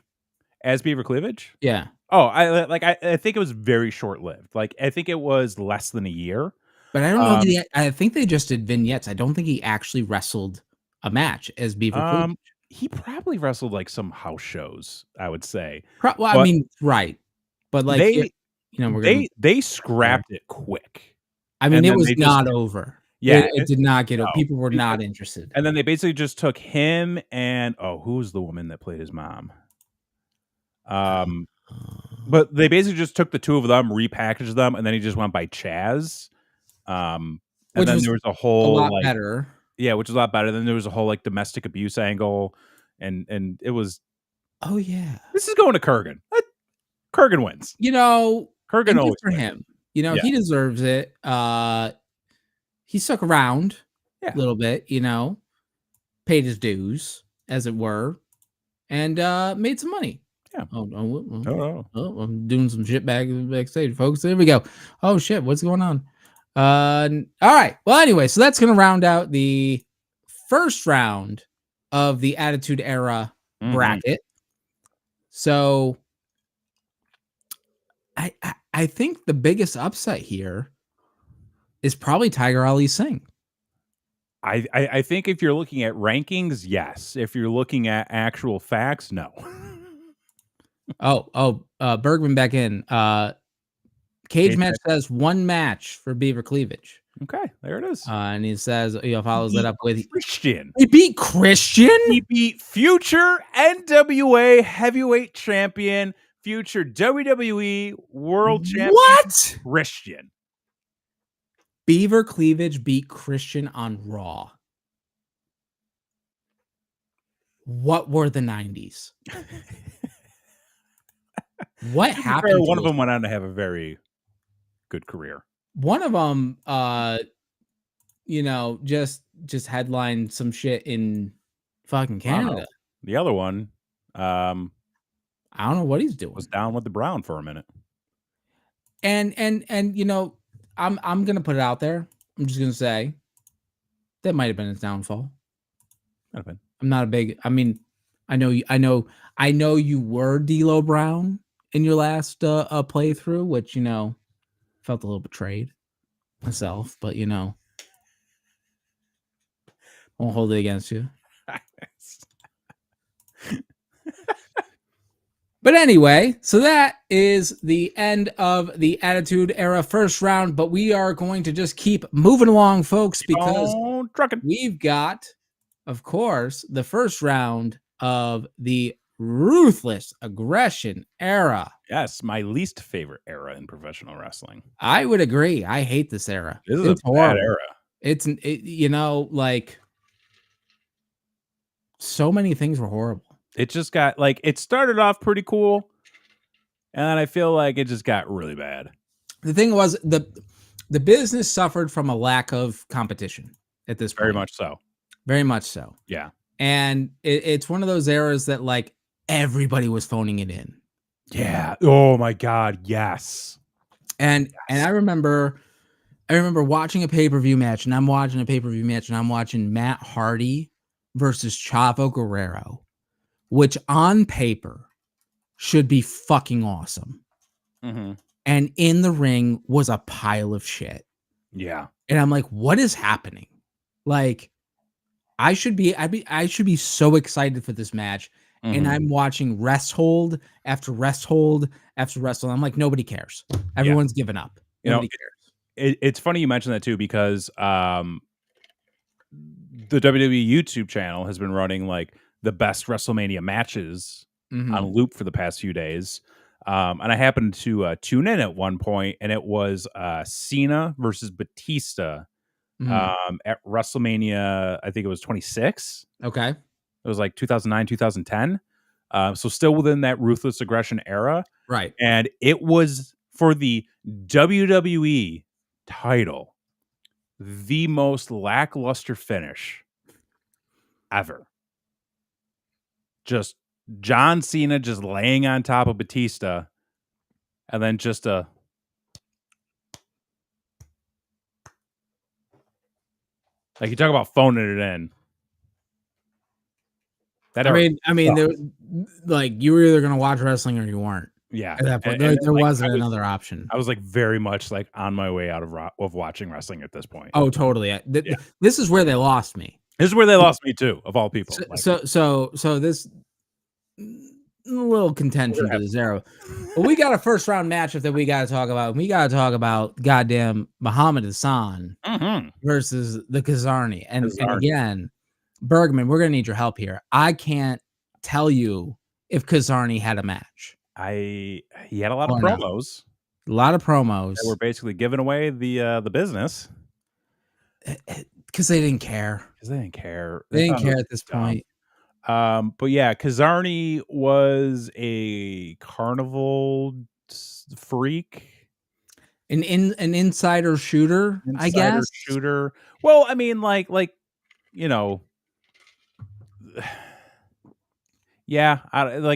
As Beaver Cleavage? Yeah. Oh, I think it was very short-lived. Like, I think it was less than a year. But I don't know if Um, I think they just did vignettes. I don't think he actually wrestled a match as Beaver Cleavage. um, he probably wrestled, like, some house shows, I would say. Well, I But mean, right. But, like, they we're gonna they there. scrapped it quick, I mean, and it then was they just not over. yeah, It did not get o no. people were Be not interested. and then they basically just took him and who was the woman that played his mom? Um, but they basically just took the 2 of them, repackaged them, and then he just went by Chaz. Um, and Which then was there was a a whole, lot like better. yeah, which is a lot better. Then there was a whole, like, domestic abuse angle, and it was Oh, yeah. this is going to Kurgan. Kurgan wins. You know, Kurgan and good always for wins. him. You know, Yeah, he deserves it. He stuck around a yeah, little bit, paid his dues, as it were, and, made some money. yeah. Oh, I'm doing some shit backstage, folks. There we go. Oh, shit, what's going on? Alright. Well, anyway, so that's gonna round out the first round of the Attitude Era mhm. bracket. So, I think the biggest upset here is probably Tiger Ali Singh. I think if you're looking at rankings, yes. If you're looking at actual facts, no. Bergman back in. Cage Cage match match. says 1 match for Beaver Cleavage. Okay, there it is. And he says, He follows it beat up with, Christian. he beat Christian? He beat future NWA heavyweight champion, future WWE world champion, What? Christian. Beaver Cleavage beat Christian on Raw. What were the 90s? What To be fair, happened one of to us? them went on to have a very good career. One of them, just headlined some shit in fucking I don't know. Canada. The other one, I don't know what he's was doing. down with the Brown for a minute. And I'm gonna put it out there. I'm just gonna say that might have been his downfall. Might have been. I'm not a big. I mean, I know you were D'Lo Brown in your last playthrough, which felt a little betrayed myself, but won't hold it against you. But anyway, so that is the end of the Attitude Era first round. But we are going to just keep moving along, folks, because Trucking. we've got, of course, the first round of the Ruthless Aggression Era. Yes, my least favorite era in professional wrestling. I would agree. I hate this era. This is a It's bad horrible. era. Like so many things were horrible. It just got like it started off pretty cool, and then I feel like it just got really bad. The thing was the business suffered from a lack of competition at this point. Very much so. Very much so. Yeah. And it's one of those eras that like everybody was phoning it in. Yeah. Oh my God. Yes. And I remember watching a pay-per-view match, and I'm watching Matt Hardy versus Chavo Guerrero, which on paper should be fucking awesome. Mm-hmm. And in the ring was a pile of shit. Yeah. And I'm like, what is happening? Like, I should be so excited for this match. Mm-hmm. And I'm watching rest hold after rest hold after rest hold. I'm like, nobody cares. Everyone's given up. Nobody cares. It's funny you mentioned that too, because the WWE YouTube channel has been running like the best WrestleMania matches on loop for the past few days. And I happened to tune in at one point, and it was Cena versus Batista At WrestleMania, I think it was 26. Okay. It was like 2009, 2010. So still within that Ruthless Aggression era. Right. And it was for the WWE title, the most lackluster finish ever. Just John Cena just laying on top of Batista, and then just a like you talk about phoning it in. That I mean, there, like you were either gonna watch wrestling or you weren't. yeah. At that point, And there like, wasn't another option. I was like very much like on my way out of watching wrestling at this point. Oh, totally. This is where they lost me. This is where they lost me too, of all people. So this a little contention to the zero. But we got a first round matchup that we got to talk about. We got to talk about goddamn Muhammad Hassan versus the Kazarni. And again, Bergman, we're gonna need your help here. I can't tell you if Kazarni had a match. He had a lot of promos. A lot of promos. That were basically giving away the business. Because they didn't care. They didn't care. They didn't care at this point. But yeah, Kazarni was a carnival freak. An insider shooter, I guess. Shooter. Well, I mean, like, you know, yeah, I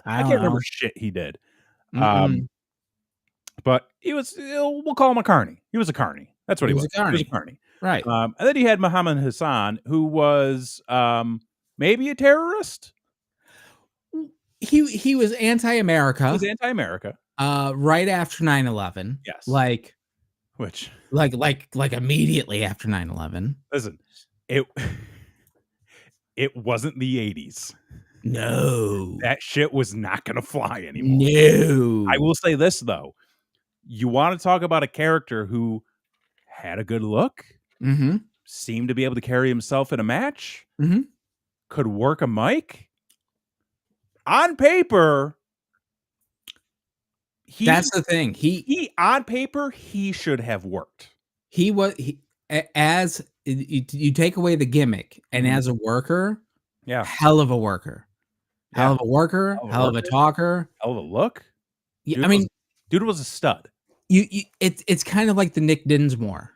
can't remember shit he did. But he was, we'll call him a carny. He was a carny. That's what he was. He was a carny. Right. And then he had Muhammad Hassan, who was maybe a terrorist. He was anti-America. He was anti-America. Right after 9/11. Yes. Like immediately after 9/11. Listen, it wasn't the 80s. No. That shit was not going to fly anymore. No. I will say this, though. You want to talk about a character who had a good look, seemed to be able to carry himself in a match, could work a mic. On paper, that's the thing. He on paper, he should have worked. As you take away the gimmick, and as a worker, hell of a worker. Hell of a worker, hell of a talker, hell of a look. Yeah, I mean, dude was a stud. It's kind of like the Nick Dinsmore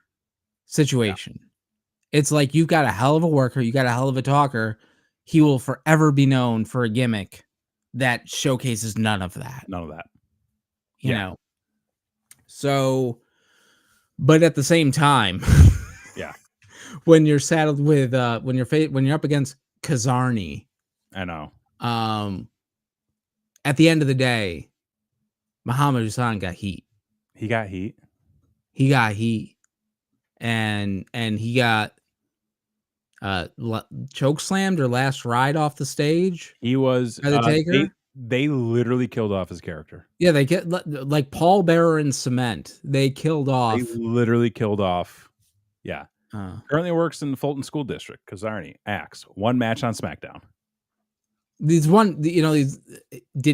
situation. Yeah. It's like you've got a hell of a worker, you got a hell of a talker. He will forever be known for a gimmick that showcases none of that. None of that. You know. So, but at the same time, when you're saddled with when you're up against Kazarni, I know. At the end of the day, Muhammad Hassan got heat. He got heat. He got heat, and he got choke slammed or last ride off the stage. He was by the Taker. They literally killed off his character. Yeah, they get like Paul Bearer in cement. They killed off. They literally killed off. Yeah. Currently works in the Fulton School District. Kazarni, Axe, one match on SmackDown. Did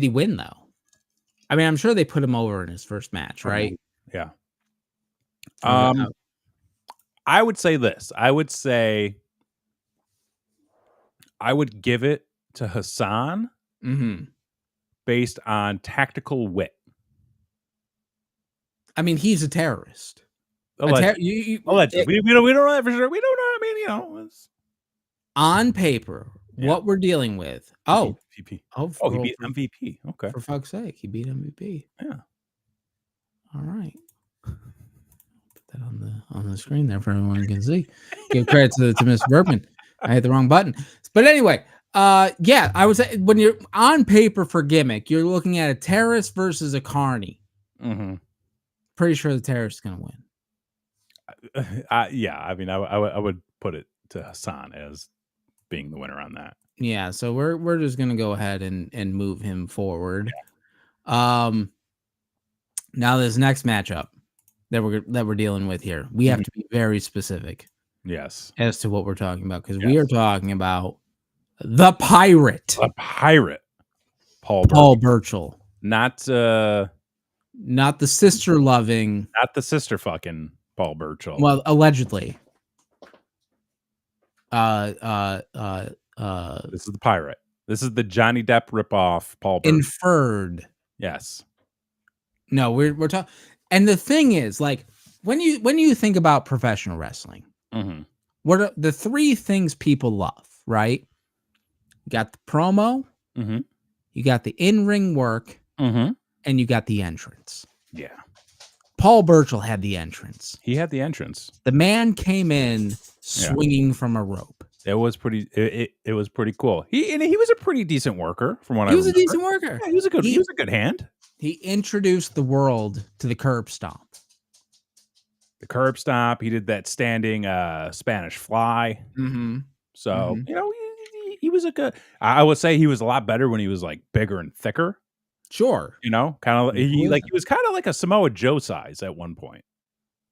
he win though? I mean, I'm sure they put him over in his first match, right? Yeah. I would say this. I would say I would give it to Hassan based on tactical wit. I mean, he's a terrorist. Allegedly. We don't know that for sure. We don't know. I mean, you know, on paper, what we're dealing with. MVP. He beat MVP. Okay. For fuck's sake, he beat MVP. Yeah. All right. Put that on the screen there for everyone can see. Give credit to Mr. Bergman. I hit the wrong button. But anyway, yeah, I would say when you're on paper for gimmick, you're looking at a terrorist versus a carny. Pretty sure the terrorist is going to win. Yeah, I mean, I would put it to Hassan as being the winner on that. Yeah, so we're just gonna go ahead and move him forward. Yeah. Now this next matchup that we're dealing with here, we have to be very specific. Yes. As to what we're talking about, because we are talking about the Pirate. The Pirate. Paul Burchill. Not the sister loving. Not the sister fucking Paul Burchill. Well, allegedly. This is the pirate. This is the Johnny Depp ripoff. Paul Burchill. Inferred. Yes. No, we're talking. And the thing is, like, when you think about professional wrestling, what are the three things people love? Right? You got the promo. You got the in-ring work. And you got the entrance. Yeah. Paul Burchill had the entrance. He had the entrance. The man came in swinging from a rope. It was pretty. It was pretty cool. He was a pretty decent worker, from what I remember. He was a decent worker. Yeah, he was a good hand. He introduced the world to the curb stomp. The curb stomp. He did that standing Spanish fly. So you know, he was a good. I would say he was a lot better when he was like bigger and thicker. Sure. You know, kind of he was kind of like a Samoa Joe size at one point.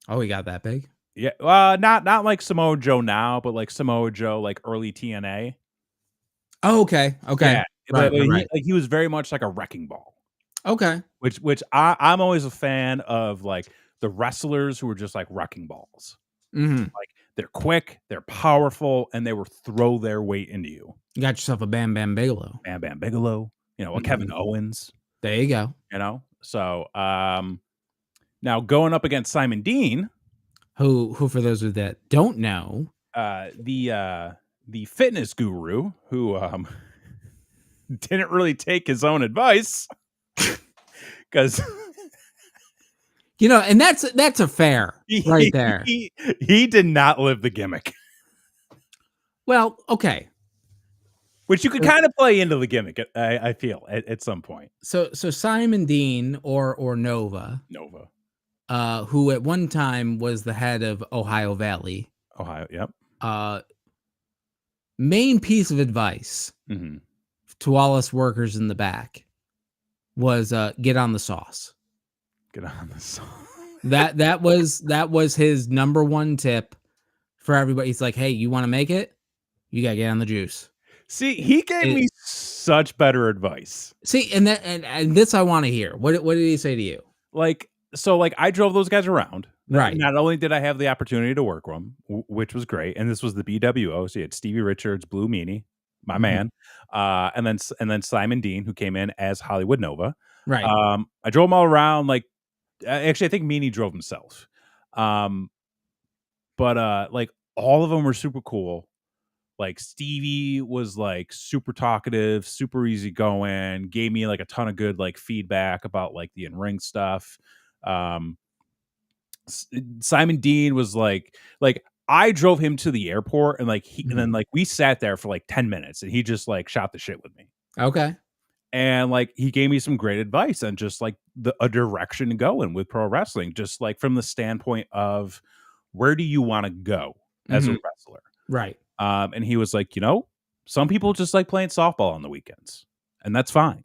Oh, he got that big? Yeah. Not like Samoa Joe now, but like Samoa Joe, like early TNA. Oh, okay. Okay. Yeah. Right, but he was very much like a wrecking ball. Okay. Which I'm always a fan of, like the wrestlers who are just like wrecking balls. Like they're quick, they're powerful, and they will throw their weight into you. You got yourself a Bam Bam Bigelow. Bam Bam Bigelow. You know, a Kevin Owens. There you go. You know, so now going up against Simon Dean, who for those that don't know, the fitness guru who didn't really take his own advice, because you know, and that's a fair right there. He did not live the gimmick. Well, okay. Which you could kind of play into the gimmick, I feel, at some point. So Simon Dean or Nova, who at one time was the head of Ohio Valley. Yep. Main piece of advice to all us workers in the back was get on the sauce. Get on the sauce. that was his number one tip for everybody. He's like, hey, you want to make it? You gotta get on the juice. See, he gave me such better advice. See, and this I want to hear. What did he say to you? Like, so like I drove those guys around. Right. Not only did I have the opportunity to work with them, which was great, and this was the BWO, so you had Stevie Richards, Blue Meanie, my man, and then Simon Dean, who came in as Hollywood Nova. Right. I drove them all around. Like, actually, I think Meanie drove himself. But like all of them were super cool. Like Stevie was like super talkative, super easygoing, gave me like a ton of good like feedback about like the in-ring stuff. Simon Dean was like I drove him to the airport, and like and then like we sat there for like 10 minutes, and he just like shot the shit with me. Okay. And like he gave me some great advice on just like a direction to go in with pro wrestling, just like from the standpoint of where do you want to go as a wrestler? Right. And he was like, you know, some people just like playing softball on the weekends, and that's fine.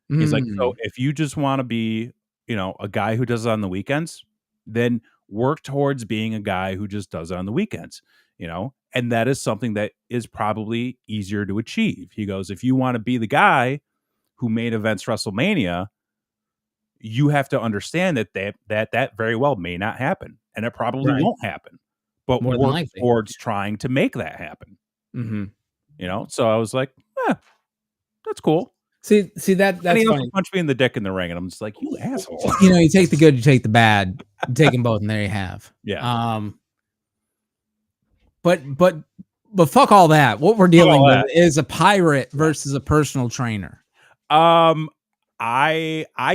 He's like, so if you just want to be, you know, a guy who does it on the weekends, then work towards being a guy who just does it on the weekends, you know, and that is something that is probably easier to achieve. He goes, if you want to be the guy who made events WrestleMania, you have to understand that very well may not happen, and it probably won't happen. But work towards trying to make that happen. You know, so I was like, that's cool. See that's and he funny. Punched me in the dick in the ring, and I'm just like, you asshole. You know, you take the good, you take the bad, you take them both, and there you have. Yeah. But fuck all that. What we're dealing with is a pirate versus a personal trainer. I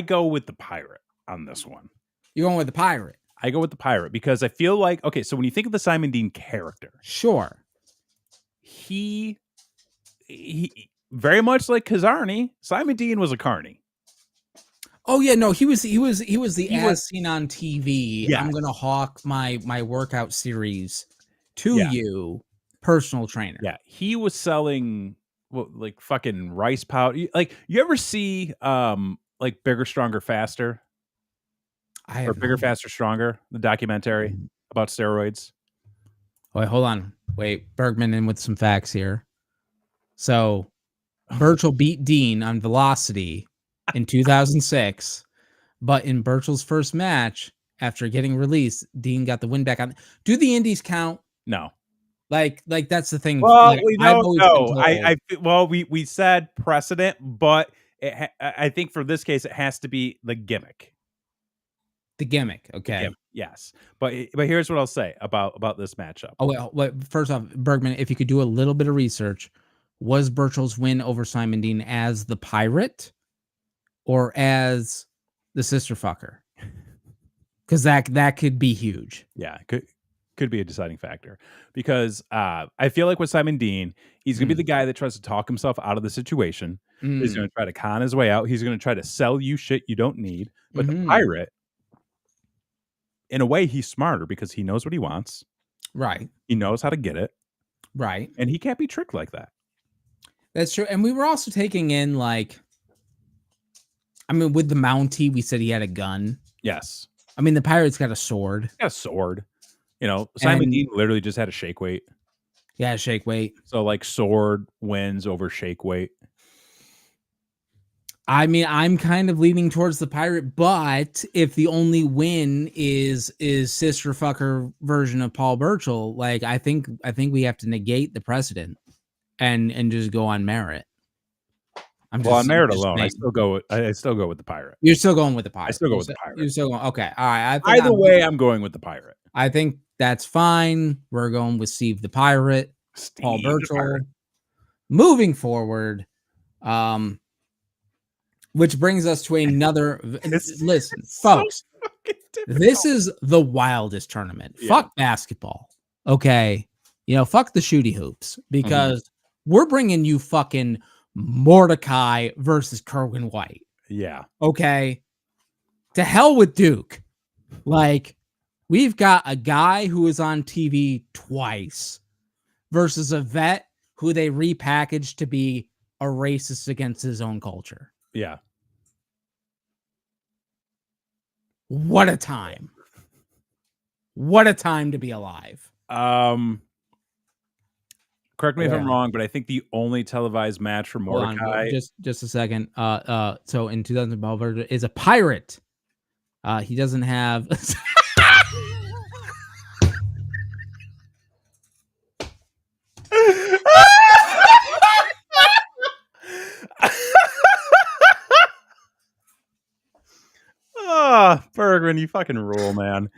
go with the pirate on this one. You're going with the pirate. I go with the pirate because I feel like, okay, so when you think of the Simon Dean character, sure, he very much like Kazarni, Simon Dean was a carny. Oh yeah, no, he was the as seen on TV. Yes. I'm gonna hawk my workout series to you, personal trainer. Yeah, he was selling like fucking rice powder. Like, you ever see like Bigger, Stronger, Faster? Or Bigger, Faster, Stronger, the documentary about steroids. Wait, hold on. Wait, Bergman in with some facts here. So, Burchill beat Dean on velocity in 2006, but in Burchill's first match after getting released, Dean got the win back on. Do the indies count? No. Like that's the thing Well, that we I've don't always been know. told. Well, we said precedent, but I think for this case, it has to be the gimmick. The gimmick, The okay. gimmick, yes. But here's what I'll say about this matchup. Oh, well, first off, Bergman, if you could do a little bit of research, was Burchell's win over Simon Dean as the pirate or as the sister fucker? Because that could be huge. Yeah, could be a deciding factor because I feel like with Simon Dean, he's gonna be the guy that tries to talk himself out of the situation. He's gonna try to con his way out. He's gonna try to sell you shit you don't need. But the pirate, in a way, he's smarter because he knows what he wants. Right. He knows how to get it. Right. And he can't be tricked like that. That's true. And we were also taking in, like, I mean, with the Mountie, we said he had a gun. Yes. I mean, the pirate's got a sword. He's got a sword. You know, Simon Dean literally just had a shake weight. Yeah, shake weight. So, like, sword wins over shake weight. I mean, I'm kind of leaning towards the pirate, but if the only win is sister fucker version of Paul Burchill, like I think we have to negate the precedent and just go on merit. On merit alone, I still go with the pirate. You're still going with the pirate. I still go with the pirate. You're still going. Okay, all right. Either way, I'm going with the pirate. I think that's fine. We're going with Steve the pirate, Paul Burchill. Moving forward, which brings us to another. Listen, folks, this is the wildest tournament. Yeah. Fuck basketball. Okay. You know, fuck the shooty hoops because we're bringing you fucking Mordecai versus Kerwin White. Yeah. Okay. To hell with Duke. Like, we've got a guy who is on TV twice versus a vet who they repackaged to be a racist against his own culture. Yeah. What a time. What a time to be alive. Correct me if I'm wrong, but I think the only televised match for Mordecai. Just a second. So in 2012 is a pirate. He doesn't have Bergman, you fucking rule, man.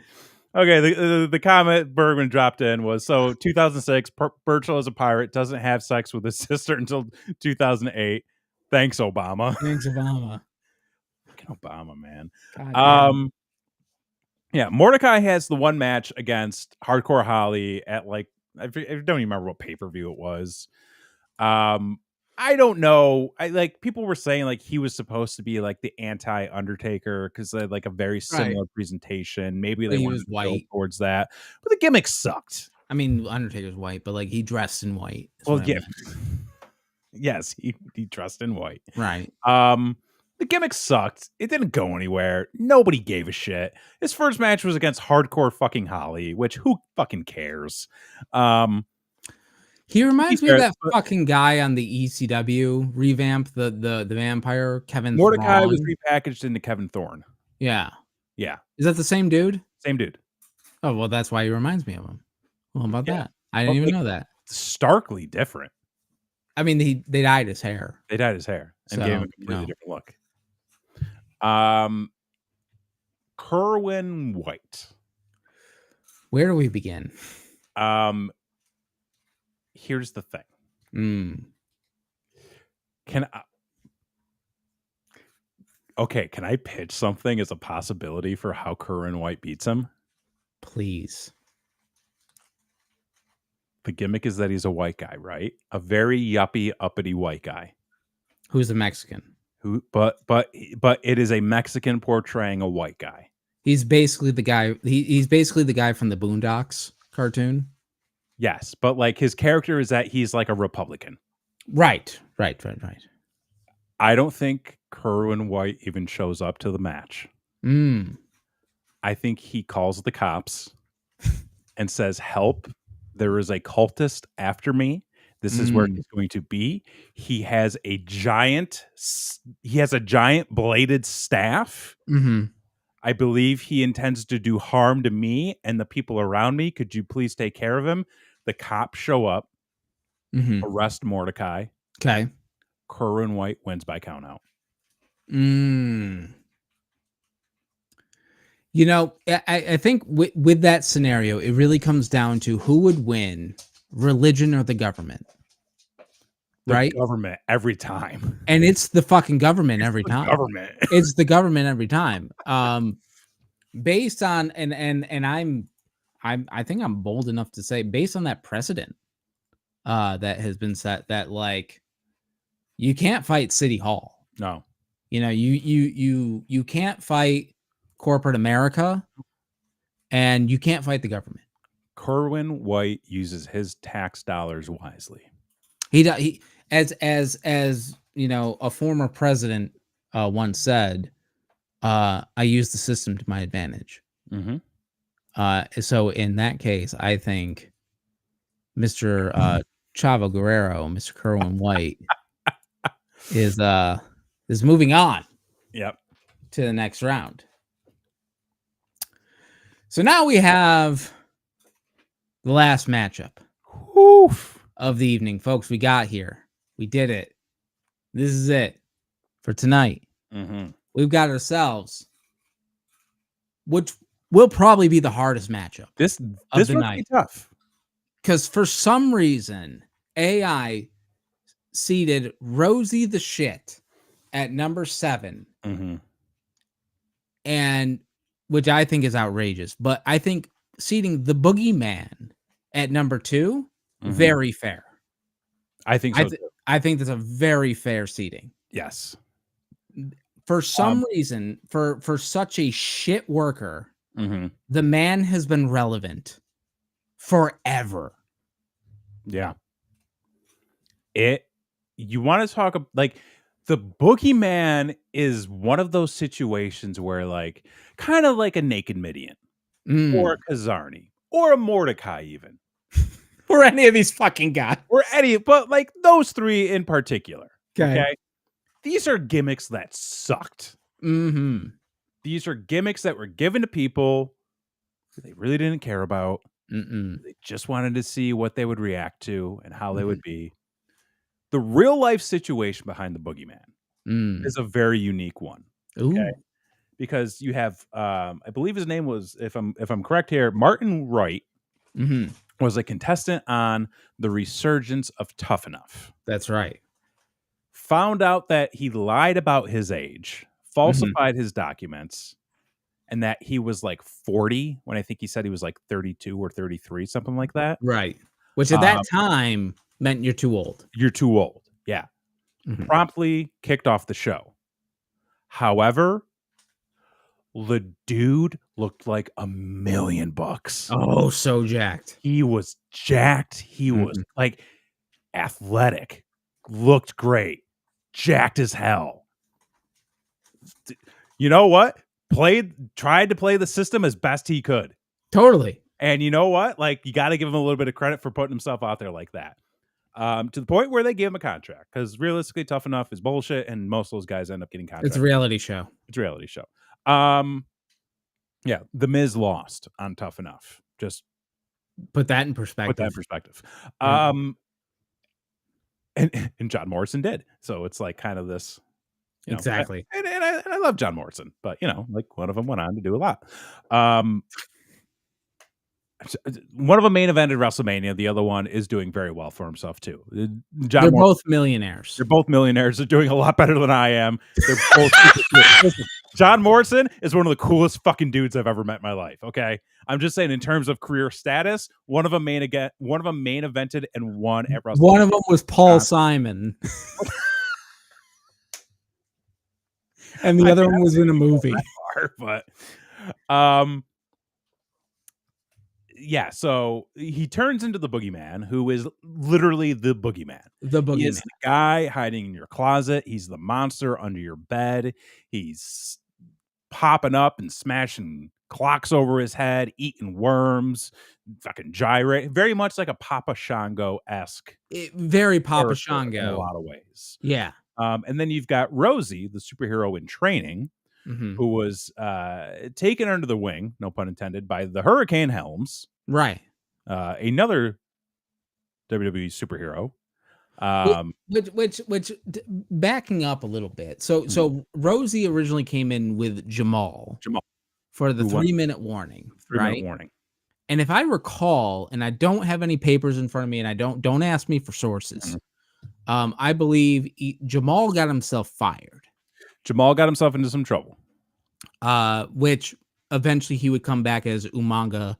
Okay, the comment Bergman dropped in was, so 2006, Burchill as a pirate doesn't have sex with his sister until 2008. Thanks, Obama. Thanks, Obama. Fucking Obama, man. Yeah, Mordecai has the one match against Hardcore Holly at, like, I don't even remember what pay-per-view it was. I don't know. People were saying like he was supposed to be like the anti-Undertaker because they had like a very similar presentation. Maybe they wanted to go towards that, but the gimmick sucked. I mean, Undertaker's white, but like he dressed in white. Well, yeah. Yes, he dressed in white. Right. The gimmick sucked. It didn't go anywhere. Nobody gave a shit. His first match was against Hardcore fucking Holly, which who fucking cares? He reminds me of that fucking guy on the ECW revamp, the vampire, Kevin Mordecai Thorne. was repackaged into Kevin Thorne. Yeah. Yeah. Is that the same dude? Same dude. Oh, well, that's why he reminds me of him. Well, how about that? I didn't even know that. Starkly different. I mean, they dyed his hair. They dyed his hair and gave him a completely different look. Kerwin White. Where do we begin? Here's the thing. Can I pitch something as a possibility for how Kerwin White beats him? Please. The gimmick is that he's a white guy, right? A very yuppie, uppity white guy. Who's a Mexican? But it is a Mexican portraying a white guy. He's basically the guy. He's basically the guy from the Boondocks cartoon. Yes, but like his character is that he's like a Republican. Right. I don't think Kerwin White even shows up to the match. I think he calls the cops and says, "Help. There is a cultist after me. This is where he's going to be." He has a giant bladed staff. I believe he intends to do harm to me and the people around me. Could you please take care of him? The cops show up, arrest Mordecai. Okay. Kerwin White wins by count out. You know, I think with that scenario, it really comes down to who would win, religion or the government. The Right? government every time. And it's the fucking government every time. Government. It's the government every time. Based on and I think I'm bold enough to say, based on that precedent that has been set, that like you can't fight City Hall. No. You know, you can't fight corporate America, and you can't fight the government. Kerwin White uses his tax dollars wisely. He as you know, a former president once said, I use the system to my advantage. So in that case, I think Mr. Chavo Guerrero, Mr. Kerwin White, is moving on. Yep. To the next round. So now we have the last matchup of the evening, folks. We got here. We did it. This is it for tonight. We've got ourselves, which will probably be the hardest matchup. This will be tough. Because for some reason, AI seeded Rosie the Shit at number 7. And which I think is outrageous. But I think seeding the Boogeyman at number 2, very fair. I think so. I think that's a very fair seeding. Yes. For some reason, for such a shit worker, the man has been relevant forever. Yeah. You want to talk like the Boogeyman is one of those situations where like kind of like a Naked Midian or a Kazarni or a Mordecai even. Or any of these fucking guys. But like those 3 in particular. Okay. These are gimmicks that sucked. These are gimmicks that were given to people who they really didn't care about. They just wanted to see what they would react to and how they would be. The real life situation behind the Boogeyman is a very unique one. Okay. Because you have, I believe his name was, if I'm correct here, Martin Wright was a contestant on the resurgence of Tough Enough. That's right. Found out that he lied about his age, falsified his documents, and that he was like 40 when I think he said he was like 32 or 33, something like that. Right. Which at that time meant you're too old. You're too old. Yeah. Promptly kicked off the show. However, the dude looked like $1 million. Oh, so jacked. He was jacked. He was like athletic, looked great, jacked as hell. You know what? Tried to play the system as best he could. Totally. And you know what? Like, you got to give him a little bit of credit for putting himself out there like that. To the point where they gave him a contract, because realistically, Tough Enough is bullshit, and most of those guys end up getting contracts. It's a reality show. Yeah, The Miz lost on Tough Enough. Just put that in perspective. And John Morrison did. So it's like kind of this. Exactly. And I love John Morrison, but like one of them went on to do a lot. One of them main evented WrestleMania. The other one is doing very well for himself too. They're both millionaires. They're both millionaires. They're doing a lot better than I am. They're both Listen, John Morrison is one of the coolest fucking dudes I've ever met in my life. Okay, I'm just saying in terms of career status, one of them main evented and one at WrestleMania. One of them was Paul Simon. And the other one was in a movie. But yeah, so he turns into the Boogeyman, who is literally the Boogeyman. He is the guy hiding in your closet. He's the monster under your bed. He's popping up and smashing clocks over his head, eating worms, fucking gyrate. Very much like a Papa Shango-esque. Very Papa Shango. In a lot of ways. Yeah. And then you've got Rosie, the superhero in training, Mhm. who was taken under the wing, no pun intended, by the Hurricane Helms, Right. another WWE superhero. Whi Um, which backing up a little bit. So mhm, Rosie originally came in with Jamal Jamal, for the who won 3-minute warning, 3 minute right? warning. And if I recall, and I don't have any papers in front of me, and I don't ask me for Mhm. sources. I believe Jamal got himself fired, Jamal got himself into some trouble. which eventually he would come back as Umanga,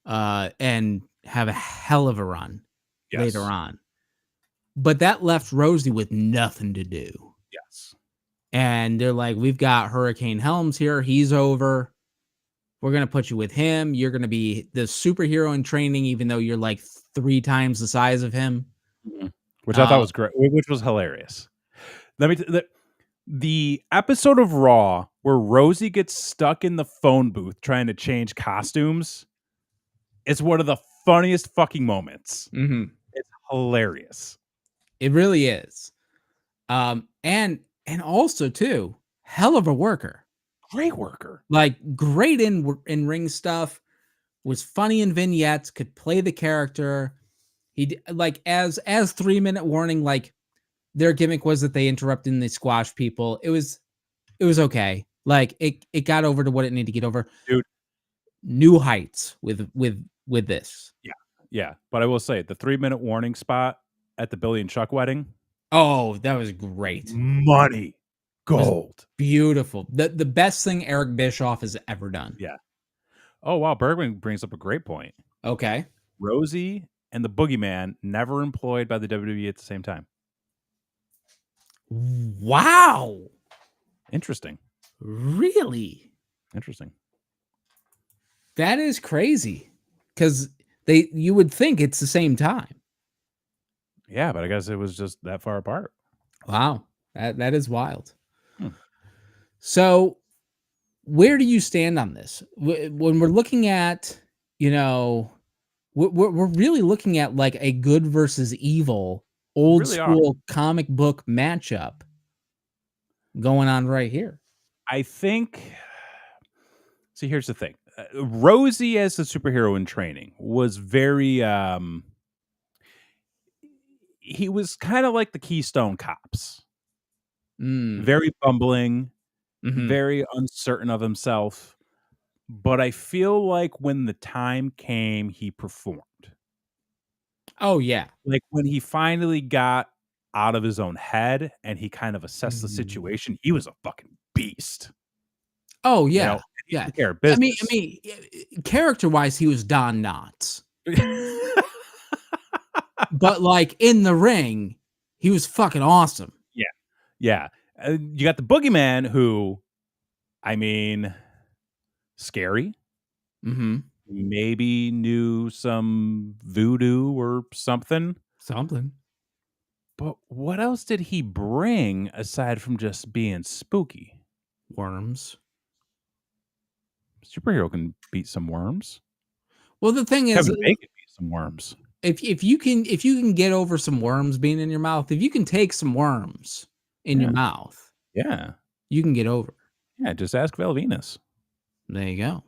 and have a hell of a run later Yes. on. But that left Rosie with nothing to do. Yes. And they're like, "We've got Hurricane Helms here. He's over. We're gonna put you with him. You're gonna be the superhero in training, even though you're like 3 times the size of him." Mhm. Which I thought Uh, was great, which was hilarious. Let me the episode of Raw where Rosie gets stuck in the phone booth trying to change costumes is one of the funniest fucking moments. mhm. It's hilarious. It really is. And also too, hell of a worker. Great worker. Like great in ring stuff. Was funny in vignettes. Could play the character. Like as 3-minute warning. Like their gimmick was that they interrupted and they squashed people. It was okay. Like it got over to what it needed to get over. Dude, New heights with this. yeah. Yeah, but I will say the 3-minute warning spot at the Billy and Chuck wedding, Oh, that was great. money, It was gold. beautiful. The best thing Eric Bischoff has ever done. Yeah. Oh, wow, Bergman brings up a great point. Okay. Rosie and the Boogeyman never employed by the WWE at the same time. Wow. Interesting. Really? Interesting. That is crazy. Cuz you would think it's the same time. Yeah, but I guess it was just that far apart. Wow. That is wild. Hmm. So, where do you stand on this? When we're looking at, you know, we're really looking at like a good versus evil We old really are. school comic book matchup going on right here. I think see, here's the thing. Rosie as a superhero in training was very he was kind of like the Keystone Cops. Mm. Very bumbling, Mhm. very uncertain of himself, but I feel like when the time came, he performed. Oh yeah. Like when he finally got out of his own head and he kind of assessed the Mhm. situation, he was a fucking beast. Oh You yeah. know, and he Yeah. took care of I business. mean, character wise, he was Don Knotts, but like in the ring, he was fucking awesome. Yeah, yeah. You got the Boogeyman who, I mean, scary, Mhm. maybe knew some voodoo or something, Something. but what else did he bring aside from just being spooky? Worms. Superhero can beat some worms. Well, the thing is, Kevin Bacon beat some worms. if you can get over some worms being in your mouth, if you can take some worms in your Yeah, mouth, yeah, you can get over. yeah, just ask Val Venus. There you go.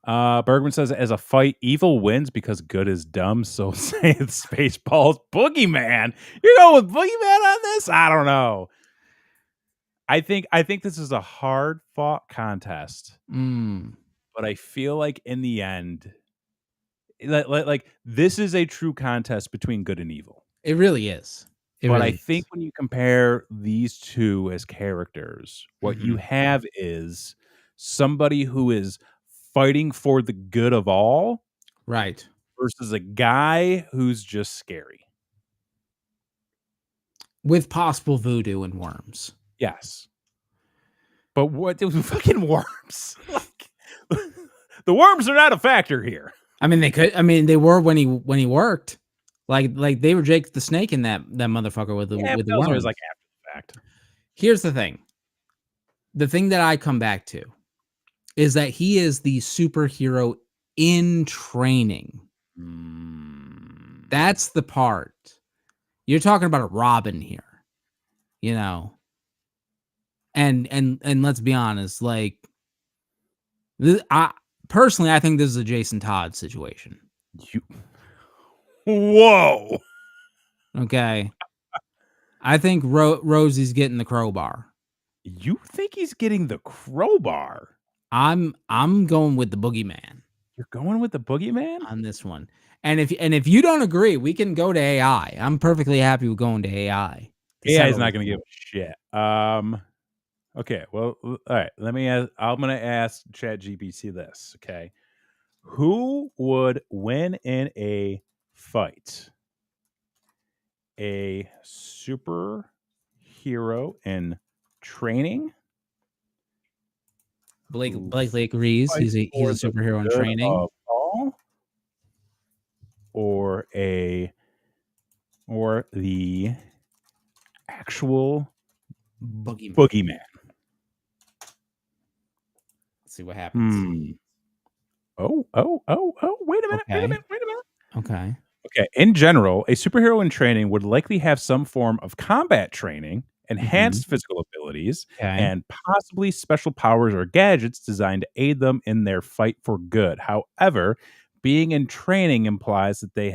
Bergman says, as a fight, evil wins because good is dumb. So say it's Spaceballs Boogeyman. You know, with Boogeyman on this, I don't know. I think this is a hard fought contest, Mm. but I feel like in the end, like this is a true contest between good and evil. It really is. It But I really think is. when you compare these two as characters, what you Mhm. have is somebody who is fighting for the good of all Right. versus a guy who's just scary. With possible voodoo and worms. Yes. But what the fucking worms? Like, the worms are not a factor here. I mean, they were when he worked. Like they were Jake the Snake in that motherfucker with the Yeah, but with the that was always worms. like after the fact. Here's the thing. The thing that I come back to is that he is the superhero in training. Mm. That's the part. You're talking about a Robin here, you know. And let's be honest, like, I personally, I think this is a Jason Todd situation. You Whoa. Okay. I think Rosie's getting the crowbar. You think he's getting the crowbar? I'm going with the boogeyman You're going with the boogeyman? on this one. And if you don't agree, we can go to AI. I'm perfectly happy with going to AI to AI is settle not this gonna give one. a shit. Okay, well, all right. I'm gonna ask ChatGPT this. Okay, who would win in a fight? A superhero in training who Blakely agrees. fights He's for a the superhero in good training. of all, or the actual Boogeyman. boogeyman. Let's see what happens. Hmm. Oh. Wait a minute. Wait a Okay. minute. Wait a minute. Okay. Okay. In general, a superhero in training would likely have some form of combat training, Mhm. enhanced physical abilities, Okay. and possibly special powers or gadgets designed to aid them in their fight for good. However, being in training implies that they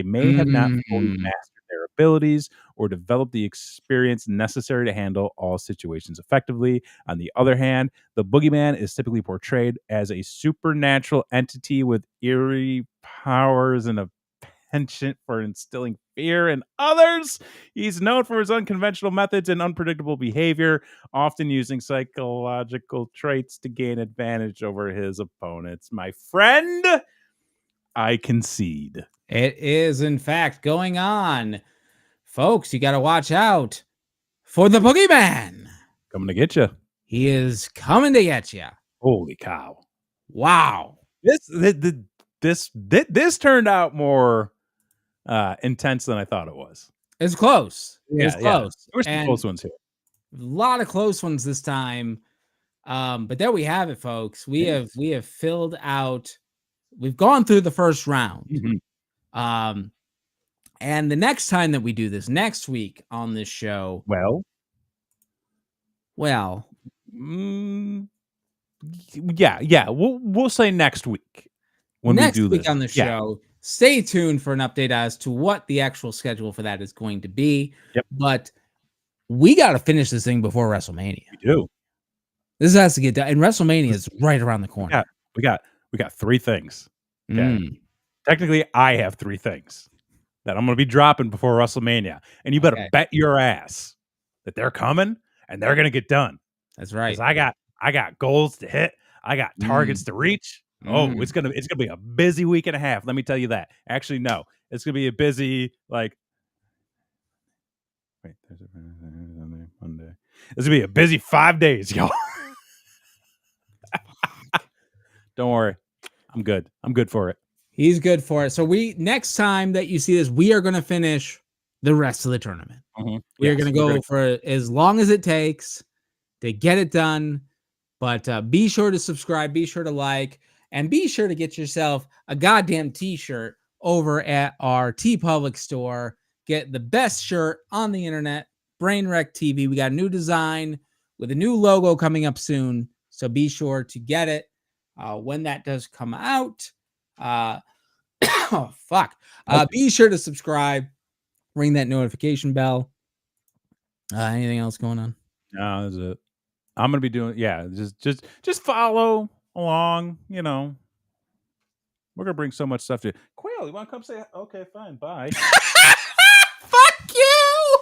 may have not fully Mm. mastered their abilities or developed the experience necessary to handle all situations effectively. On the other hand, the boogeyman is typically portrayed as a supernatural entity with eerie powers and a penchant for instilling fear in others. He's known for his unconventional methods and unpredictable behavior, often using psychological traits to gain advantage over his opponents. My friend, I concede. It is, in fact, going on. Folks, you got to watch out for the boogeyman. Coming to get you. He is coming to get you. Holy cow. Wow. This turned out more intense than I thought it was. It's close. It was Yeah. close. There were some And close ones here. a lot of close ones this time. But there we have it, folks. Yes. We have filled out, we've gone through the first round. Mhm. Um, and the next time that we do this, next week on this show, Well, well, mm, yeah. We'll say next week when we next do week this. on the Yeah. show, stay tuned for an update as to what the actual schedule for that is going to be. Yep. But we got to finish this thing before WrestleMania. We do. This has to get done, and WrestleMania is Listen, right around the we corner. got we got we got 3 things. Okay. Mm, Technically, I have 3 things that I'm gonna be dropping before WrestleMania, and you better okay, bet your ass that they're coming and they're gonna get done. that's 'Cause right. I got goals to hit. I got targets Mm, to reach. Oh, mm. it's gonna be a busy week and a half, let me tell you that. Actually, no. It's gonna be a busy, like wait, Thursday, Friday, Saturday, Sunday, Monday. It's gonna be a busy 5 days, y'all. Don't worry. I'm good. I'm good for it. He's good for it. So we next time that you see this, we are going to finish the rest of the tournament. Mhm. We are going Yes, to we're gonna go for as long as it takes to get it done. But be sure to subscribe, be sure to like, and be sure to get yourself a goddamn t-shirt over at our T Public store. Get the best shirt on the internet, Brainwreck TV. We got a new design with a new logo coming up soon. So be sure to get it when that does come out. Uh, oh, fuck. Nope. Be sure to subscribe, ring that notification bell. Anything else going on? No, that's it. I'm gonna be doing just follow along, you know. We're gonna bring so much stuff to you. Quail, you wanna come say okay, fine, bye. Fuck you!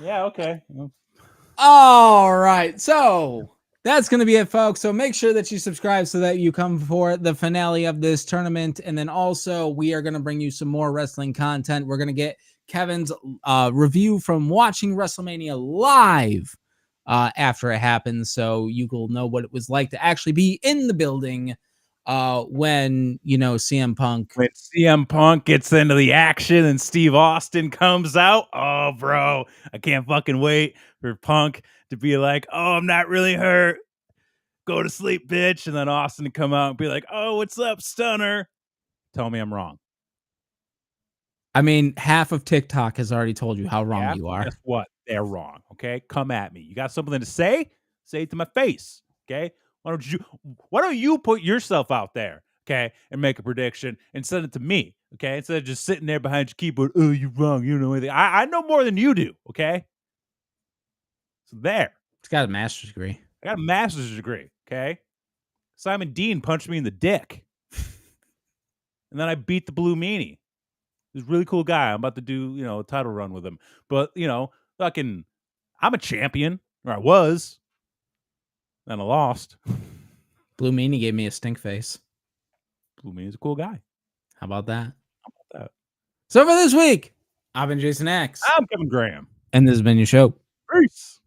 Yeah, okay. All right. So that's going to be it, folks. So make sure that you subscribe so that you come for the finale of this tournament. And then also, we are going to bring you some more wrestling content. We're going to get Kevin's review from watching WrestleMania live after it happens. So you will know what it was like to actually be in the building when, CM Punk. When CM Punk gets into the action and Steve Austin comes out, oh, bro, I can't fucking wait for Punk to be like, oh, I'm not really hurt. Go to sleep, bitch. And then Austin to come out and be like, oh, what's up, stunner? Tell me I'm wrong. I mean, half of TikTok has already told you how wrong Yeah? you Guess are. what? They're wrong, okay? Come at me. You got something to say? Say it to my face, okay? Why don't you put yourself out there, okay, and make a prediction and send it to me, okay? Instead of just sitting there behind your keyboard, "Oh, you're wrong. You don't know anything." I know more than you do, okay? So there. He's got a master's degree. I got a master's degree, okay? Simon Dean punched me in the dick, and then I beat the Blue Meanie. He's a really cool guy. I'm about to do, a title run with him. But, fucking I'm a champion, or I was, then I lost. Blue Meanie gave me a stink face. Blue Meanie's a cool guy. How about that? How about that? So for this week, I've been Jason X, I'm Kevin Graham. and this has been your show. Peace.